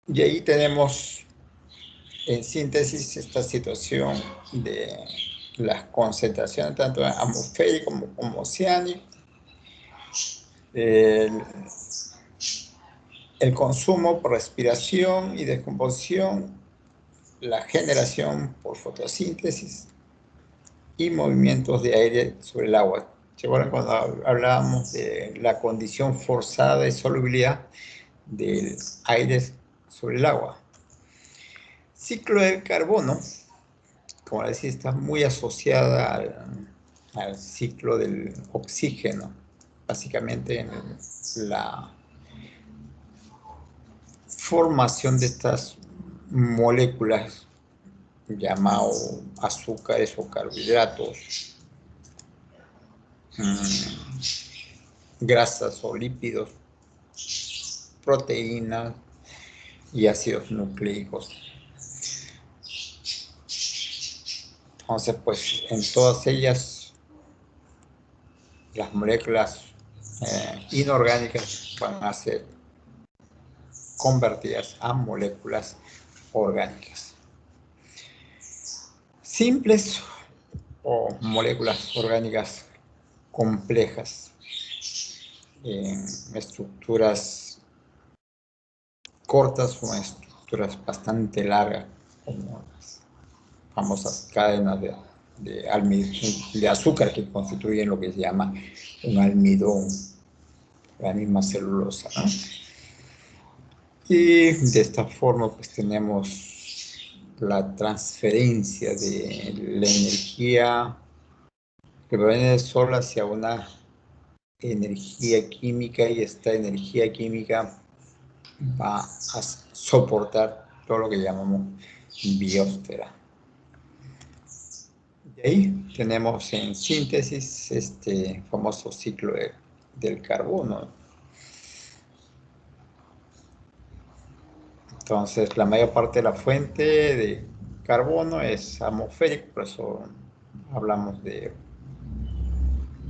y ahí tenemos en síntesis esta situación de las concentraciones tanto atmosférico como oceánico, el consumo por respiración y descomposición, la generación por fotosíntesis y movimientos de aire sobre el agua. ¿Se acuerdan cuando hablábamos de la condición forzada de solubilidad del aire sobre el agua? Ciclo del carbono, como decía, está muy asociada al ciclo del oxígeno, básicamente en la formación de estas moléculas llamadas azúcares o carbohidratos, grasas o lípidos, proteínas y ácidos nucleicos. Entonces, pues en todas ellas las moléculas inorgánicas van a ser convertidas a moléculas orgánicas. Simples o moléculas orgánicas complejas en estructuras cortas o en estructuras bastante largas, como las famosas cadenas de azúcar que constituyen lo que se llama un almidón, la misma celulosa, ¿no? Y de esta forma pues tenemos la transferencia de la energía que proviene del Sol hacia una energía química, y esta energía química va a soportar todo lo que llamamos biosfera. De ahí tenemos en síntesis este famoso ciclo del carbono. Entonces, la mayor parte de la fuente de carbono es atmosférica, por eso hablamos de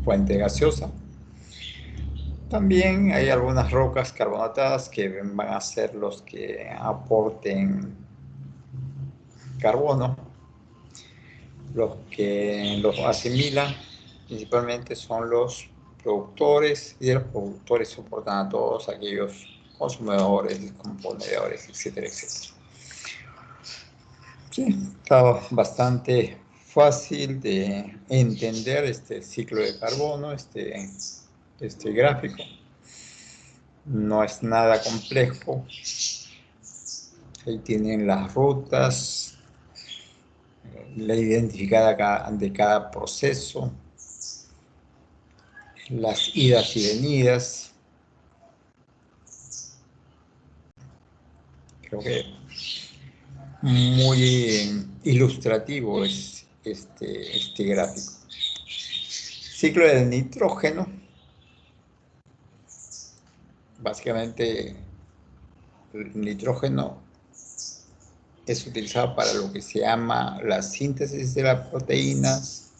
fuente gaseosa. También hay algunas rocas carbonatadas que van a ser los que aporten carbono. Los que los asimilan principalmente son los productores, y de los productores soportan a todos aquellos consumidores, descomponedores, etcétera, etcétera. Sí, está bastante fácil de entender este ciclo de carbono, este gráfico. No es nada complejo. Ahí tienen las rutas, la identificada de cada proceso, las idas y venidas. Creo que muy ilustrativo es este gráfico. Ciclo del nitrógeno. Básicamente, el nitrógeno es utilizado para lo que se llama la síntesis de las proteínas,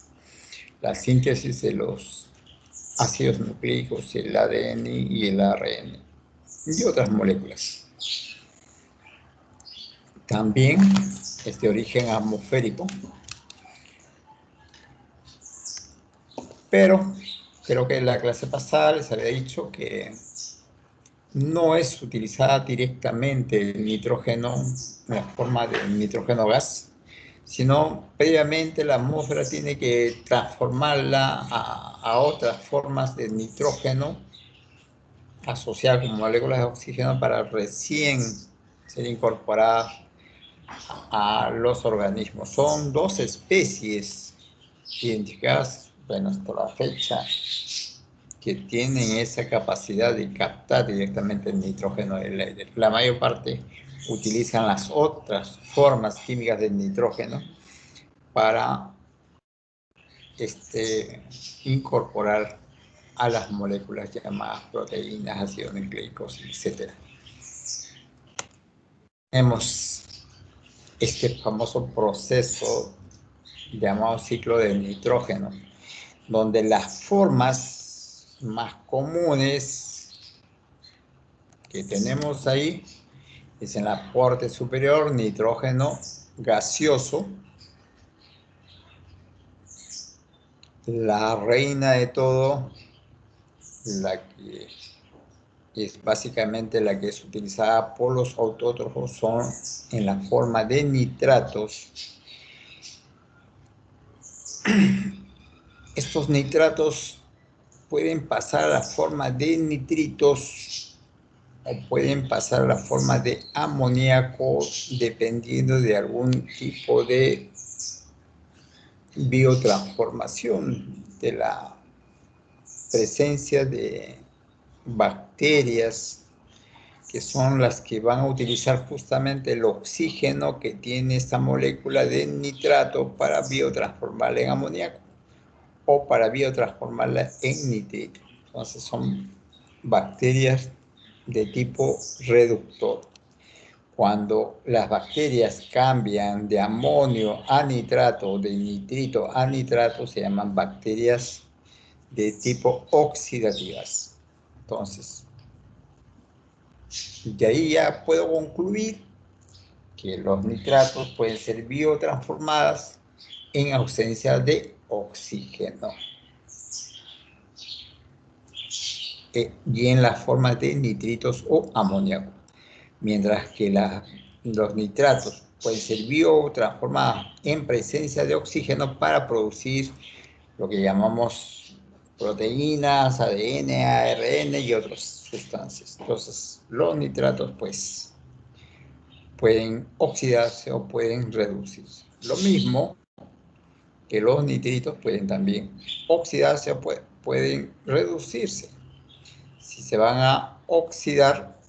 la síntesis de los ácidos nucleicos, el ADN y el ARN, y otras moléculas. También es de origen atmosférico, pero creo que en la clase pasada les había dicho que no es utilizada directamente el nitrógeno en la forma de nitrógeno gas, sino previamente la atmósfera tiene que transformarla a otras formas de nitrógeno asociadas con moléculas de oxígeno para recién ser incorporadas a los organismos. Son 2 especies identificadas, bueno, hasta la fecha, que tienen esa capacidad de captar directamente el nitrógeno del aire. La mayor parte utilizan las otras formas químicas del nitrógeno para incorporar a las moléculas llamadas proteínas, ácidos nucleicos, etc. Tenemos este famoso proceso llamado ciclo del nitrógeno, donde las formas más comunes que tenemos ahí es en la parte superior nitrógeno gaseoso, La reina de todo, la que es básicamente la que es utilizada por los autótrofos, son en la forma de nitratos. Estos nitratos pueden pasar a la forma de nitritos o pueden pasar a la forma de amoníaco dependiendo de algún tipo de biotransformación, de la presencia de bacterias que son las que van a utilizar justamente el oxígeno que tiene esta molécula de nitrato para biotransformarla en amoníaco o para biotransformarla en nitrito. Entonces son bacterias de tipo reductor. Cuando las bacterias cambian de amonio a nitrato o de nitrito a nitrato, se llaman bacterias de tipo oxidativas. Entonces, de ahí ya puedo concluir que los nitratos pueden ser biotransformadas en ausencia de oxígeno y en la forma de nitritos o amoníaco, mientras que los nitratos pueden ser biotransformados en presencia de oxígeno para producir lo que llamamos proteínas, ADN, ARN y otras sustancias. Entonces, los nitratos, pues, pueden oxidarse o pueden reducirse. Lo mismo que los nitritos pueden también oxidarse o pueden reducirse. Si se van a oxidar,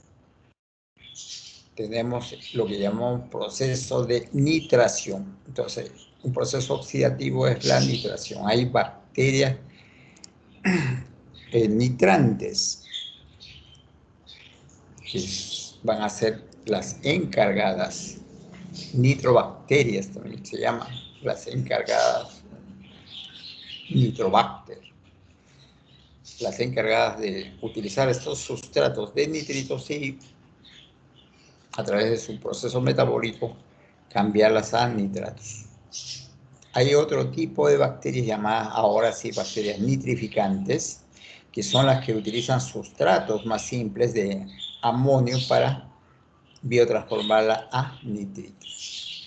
tenemos lo que llamamos proceso de nitración. Entonces, un proceso oxidativo es la nitración. Hay bacterias nitrantes que van a ser las encargadas, nitrobacterias también se llaman, las encargadas, nitrobacter, las encargadas de utilizar estos sustratos de nitritos y a través de su proceso metabólico cambiarlas a nitratos. Hay otro tipo de bacterias llamadas ahora sí bacterias nitrificantes, que son las que utilizan sustratos más simples de amonio para biotransformarla a nitritos.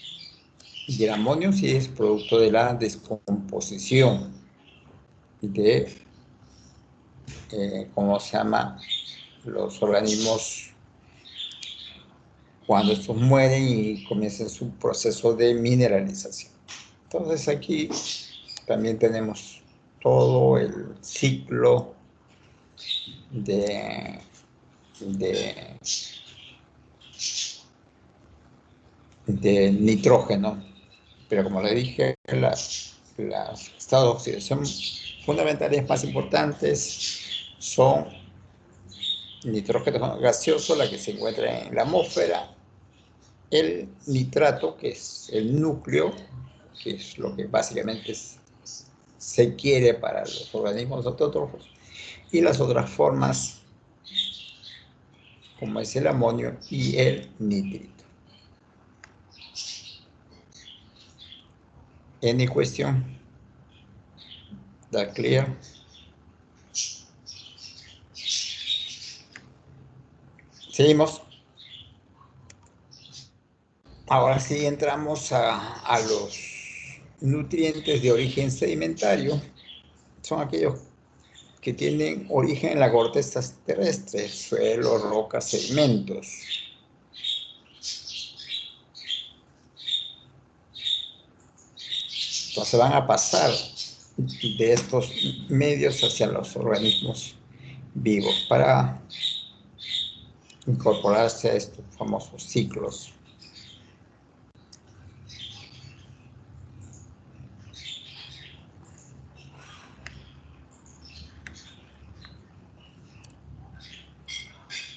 Y el amonio sí es producto de la descomposición de, ¿cómo se llama? Los organismos cuando estos mueren y comienzan su proceso de mineralización. Entonces aquí también tenemos todo el ciclo de nitrógeno. Pero como le dije, los estados de oxidación fundamentales más importantes son nitrógeno gaseoso, la que se encuentra en la atmósfera, el nitrato, que es el núcleo, que es lo que básicamente se quiere para los organismos autótrofos, y las otras formas, como es el amonio y el nitrito. Any question? That clear? Seguimos. Ahora sí entramos a los nutrientes de origen sedimentario. Son aquellos que tienen origen en la corteza terrestre, suelo, rocas, sedimentos. Entonces van a pasar de estos medios hacia los organismos vivos para incorporarse a estos famosos ciclos.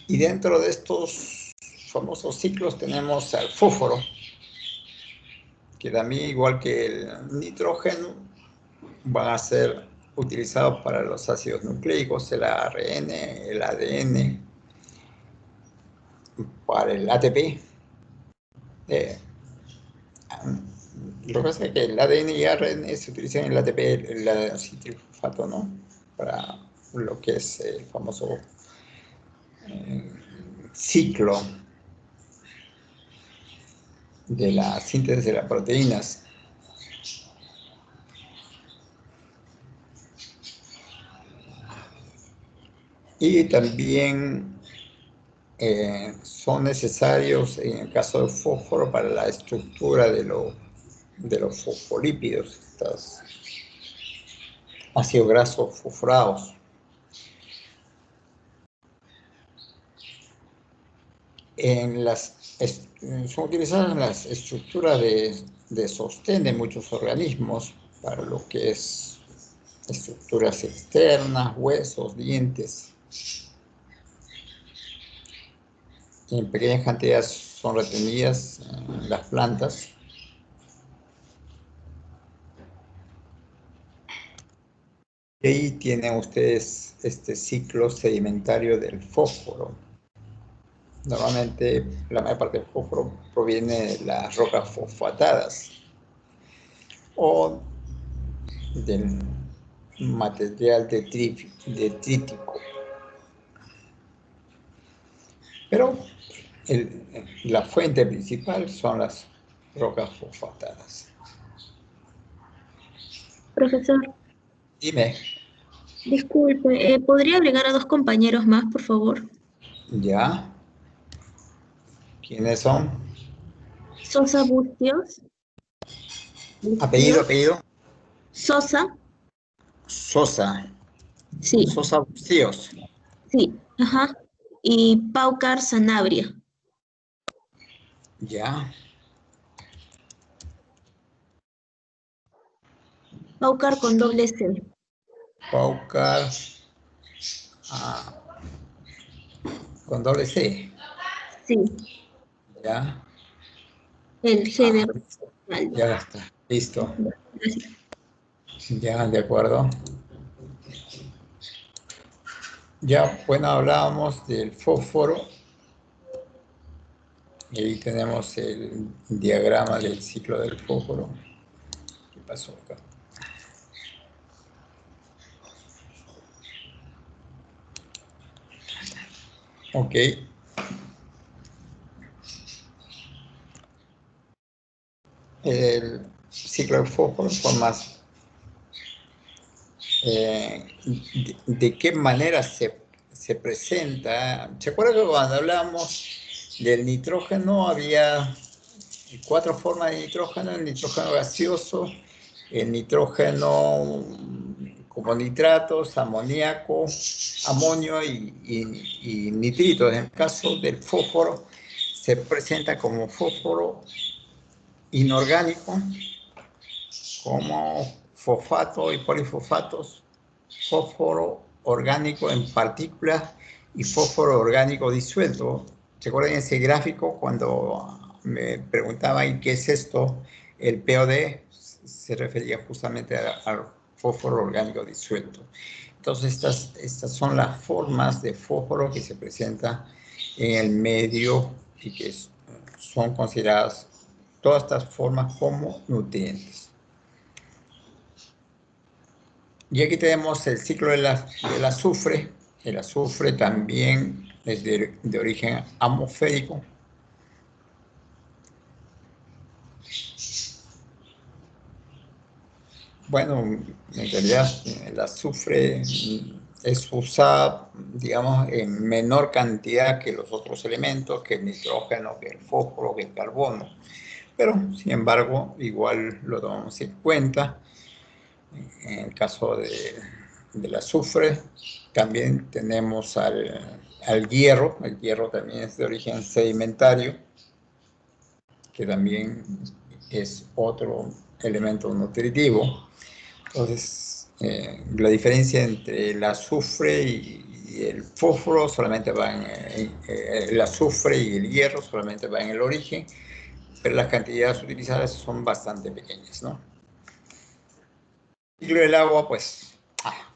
Y dentro de estos famosos ciclos tenemos al fósforo, que también, igual que el nitrógeno, van a ser utilizados para los ácidos nucleicos, el ARN, el ADN, para el ATP, Lo que pasa es que el ADN y ARN se utilizan en el ATP, el acetilfosfato, ¿no? Para lo que es el famoso ciclo de la síntesis de las proteínas. Y también son necesarios en el caso del fósforo para la estructura de los fosfolípidos, estos ácidos grasos fosforados. Son utilizadas en las estructuras de sostén de muchos organismos para lo que es estructuras externas, huesos, dientes. En pequeñas cantidades son retenidas en las plantas. Y ahí tienen ustedes este ciclo sedimentario del fósforo. Normalmente la mayor parte del fósforo proviene de las rocas fosfatadas o del material detrítico. Pero la fuente principal son las rocas fosfatadas. Profesor, Dime. disculpe, ¿podría agregar a 2 compañeros más, por favor? ¿Ya? ¿Quiénes son? Sosa Bustios. Apellido. Sosa. Sosa. Sí. Sosa Bustíos. Sí, ajá. Y Paucar Sanabria. Ya. Paucar con doble C. Paucar. Con doble C. Sí. Ya. El G de Ronaldo. Ya está. Listo. Gracias. Ya, de acuerdo. Ya, bueno, hablábamos del fósforo. Y ahí tenemos el diagrama del ciclo del fósforo. ¿Qué pasó acá? Ok. El ciclo del fósforo son más. ¿De qué manera se presenta? ¿Se acuerdan que cuando hablamos del nitrógeno había 4 formas de nitrógeno? El nitrógeno gaseoso, el nitrógeno como nitratos, amoníaco, amonio y nitritos. En el caso del fósforo, se presenta como fósforo inorgánico, como fosfato y polifosfatos, fósforo orgánico en partículas y fósforo orgánico disuelto. ¿Se acuerdan ese gráfico cuando me preguntaban qué es esto? El POD se refería justamente al fósforo orgánico disuelto. Entonces estas son las formas de fósforo que se presentan en el medio y que son consideradas todas estas formas como nutrientes. Y aquí tenemos el ciclo del azufre. El azufre también es de origen atmosférico. Bueno, en realidad el azufre es usado, digamos, en menor cantidad que los otros elementos, que el nitrógeno, que el fósforo, que el carbono. Pero, sin embargo, igual lo tomamos en cuenta. En el caso del azufre, también tenemos al hierro. El hierro también es de origen sedimentario, que también es otro elemento nutritivo. Entonces, la diferencia entre el azufre y el fósforo solamente va el azufre y el hierro solamente va en el origen, pero las cantidades utilizadas son bastante pequeñas, ¿no? El ciclo del agua, pues,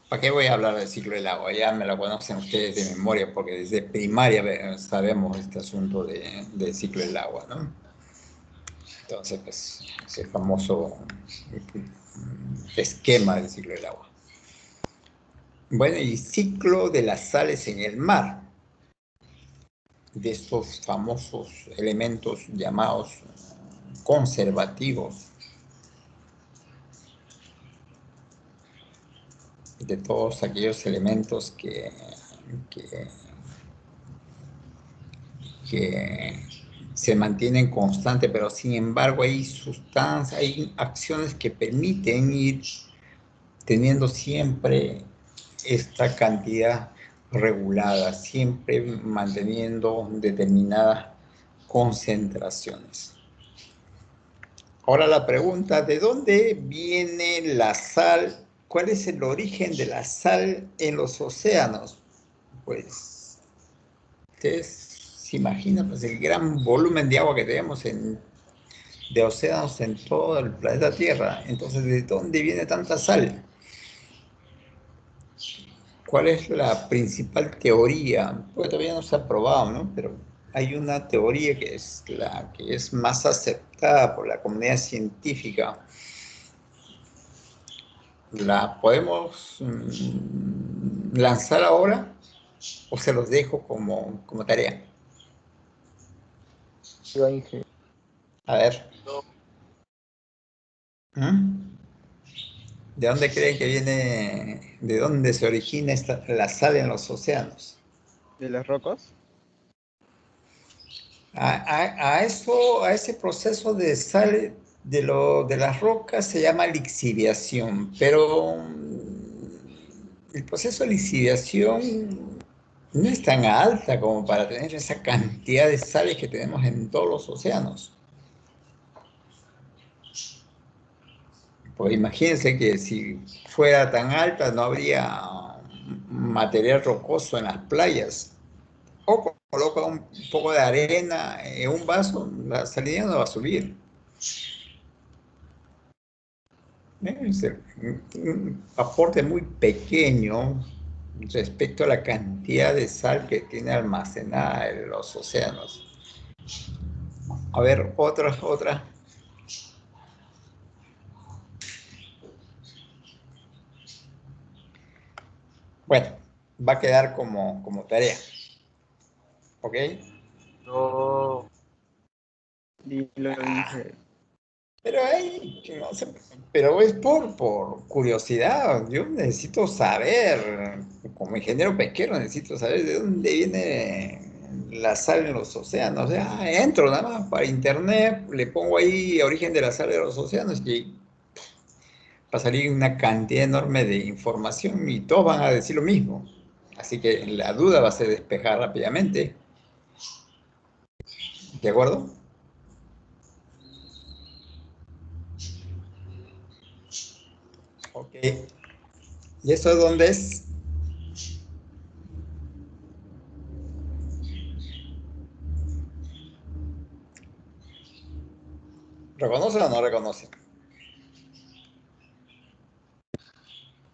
¿para qué voy a hablar del ciclo del agua? Ya me lo conocen ustedes de memoria, porque desde primaria sabemos este asunto del ciclo del agua, ¿no? Entonces, pues, ese famoso esquema del ciclo del agua. Bueno, y ciclo de las sales en el mar, de estos famosos elementos llamados conservativos, de todos aquellos elementos que se mantienen constantes, pero sin embargo hay sustancias, hay acciones que permiten ir teniendo siempre esta cantidad regulada, siempre manteniendo determinadas concentraciones. Ahora la pregunta, ¿de dónde viene la sal? ¿Cuál es el origen de la sal en los océanos? Pues, ustedes se imaginan pues, el gran volumen de agua que tenemos de océanos en todo el planeta Tierra. Entonces, ¿de dónde viene tanta sal? ¿Cuál es la principal teoría? Porque todavía no se ha probado, ¿no? Pero hay una teoría que es la que es más aceptada por la comunidad científica. ¿La podemos lanzar ahora o se los dejo como tarea? A ver. ¿De dónde creen que viene, de dónde se origina la sal en los océanos? ¿De las rocas? A ese proceso de sal de las rocas se llama lixiviación, pero el proceso de lixiviación no es tan alta como para tener esa cantidad de sales que tenemos en todos los océanos. Pues imagínense que si fuera tan alta no habría material rocoso en las playas. O coloca un poco de arena en un vaso, la salinidad no va a subir. Es un aporte muy pequeño respecto a la cantidad de sal que tiene almacenada en los océanos. A ver, otra. Bueno, va a quedar como tarea. ¿Ok? No. Pero no sé, pero es por curiosidad. Yo necesito saber, como ingeniero pesquero, necesito saber de dónde viene la sal en los océanos. O sea, entro nada más para internet, le pongo ahí origen de la sal de los océanos y va a salir una cantidad enorme de información y todos van a decir lo mismo. Así que la duda va a ser despejada rápidamente. ¿De acuerdo? Ok. ¿Y eso dónde es? ¿Reconoce o no reconoce?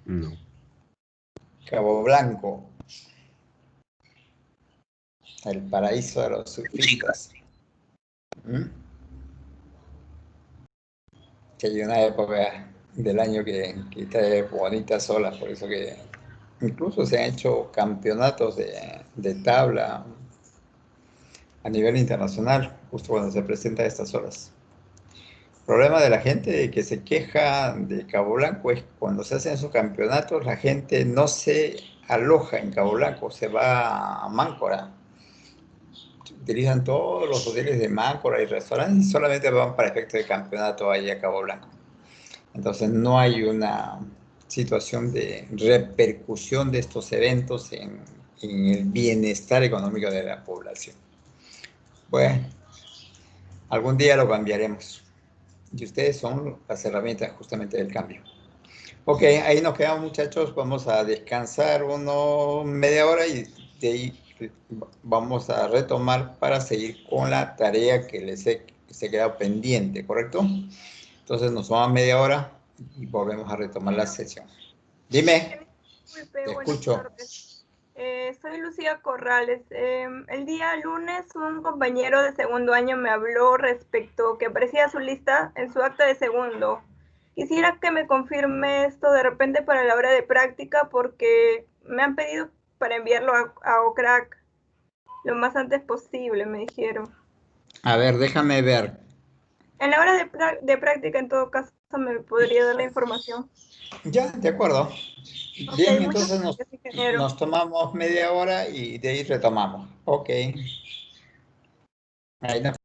No. Cabo Blanco. El paraíso de los surfistas. Que hay una época del año que está bonitas olas, por eso que incluso se han hecho campeonatos de tabla a nivel internacional, justo cuando se presentan estas olas. El problema de la gente que se queja de Cabo Blanco es cuando se hacen esos campeonatos, la gente no se aloja en Cabo Blanco, se va a Máncora. Utilizan todos los hoteles de Máncora y restaurantes y solamente van para efectos de campeonato ahí a Cabo Blanco. Entonces no hay una situación de repercusión de estos eventos en el bienestar económico de la población. Bueno, algún día lo cambiaremos. Y ustedes son las herramientas justamente del cambio. Ok, ahí nos quedamos, muchachos. Vamos a descansar media hora y de ahí vamos a retomar para seguir con la tarea que se ha quedado pendiente, ¿correcto? Entonces nos vamos a media hora y volvemos a retomar la sesión. Dime, te escucho. Soy Lucía Corrales. El día lunes un compañero de segundo año me habló respecto que aparecía su lista en su acta de segundo. Quisiera que me confirme esto de repente para la hora de práctica porque me han pedido para enviarlo a OCRAC lo más antes posible, me dijeron. A ver, déjame ver. En la hora de práctica, en todo caso, me podría dar la información. Ya, de acuerdo. Ok, Bien, muchas entonces gracias, ingeniero. nos tomamos media hora y de ahí retomamos. Ok. Ahí nos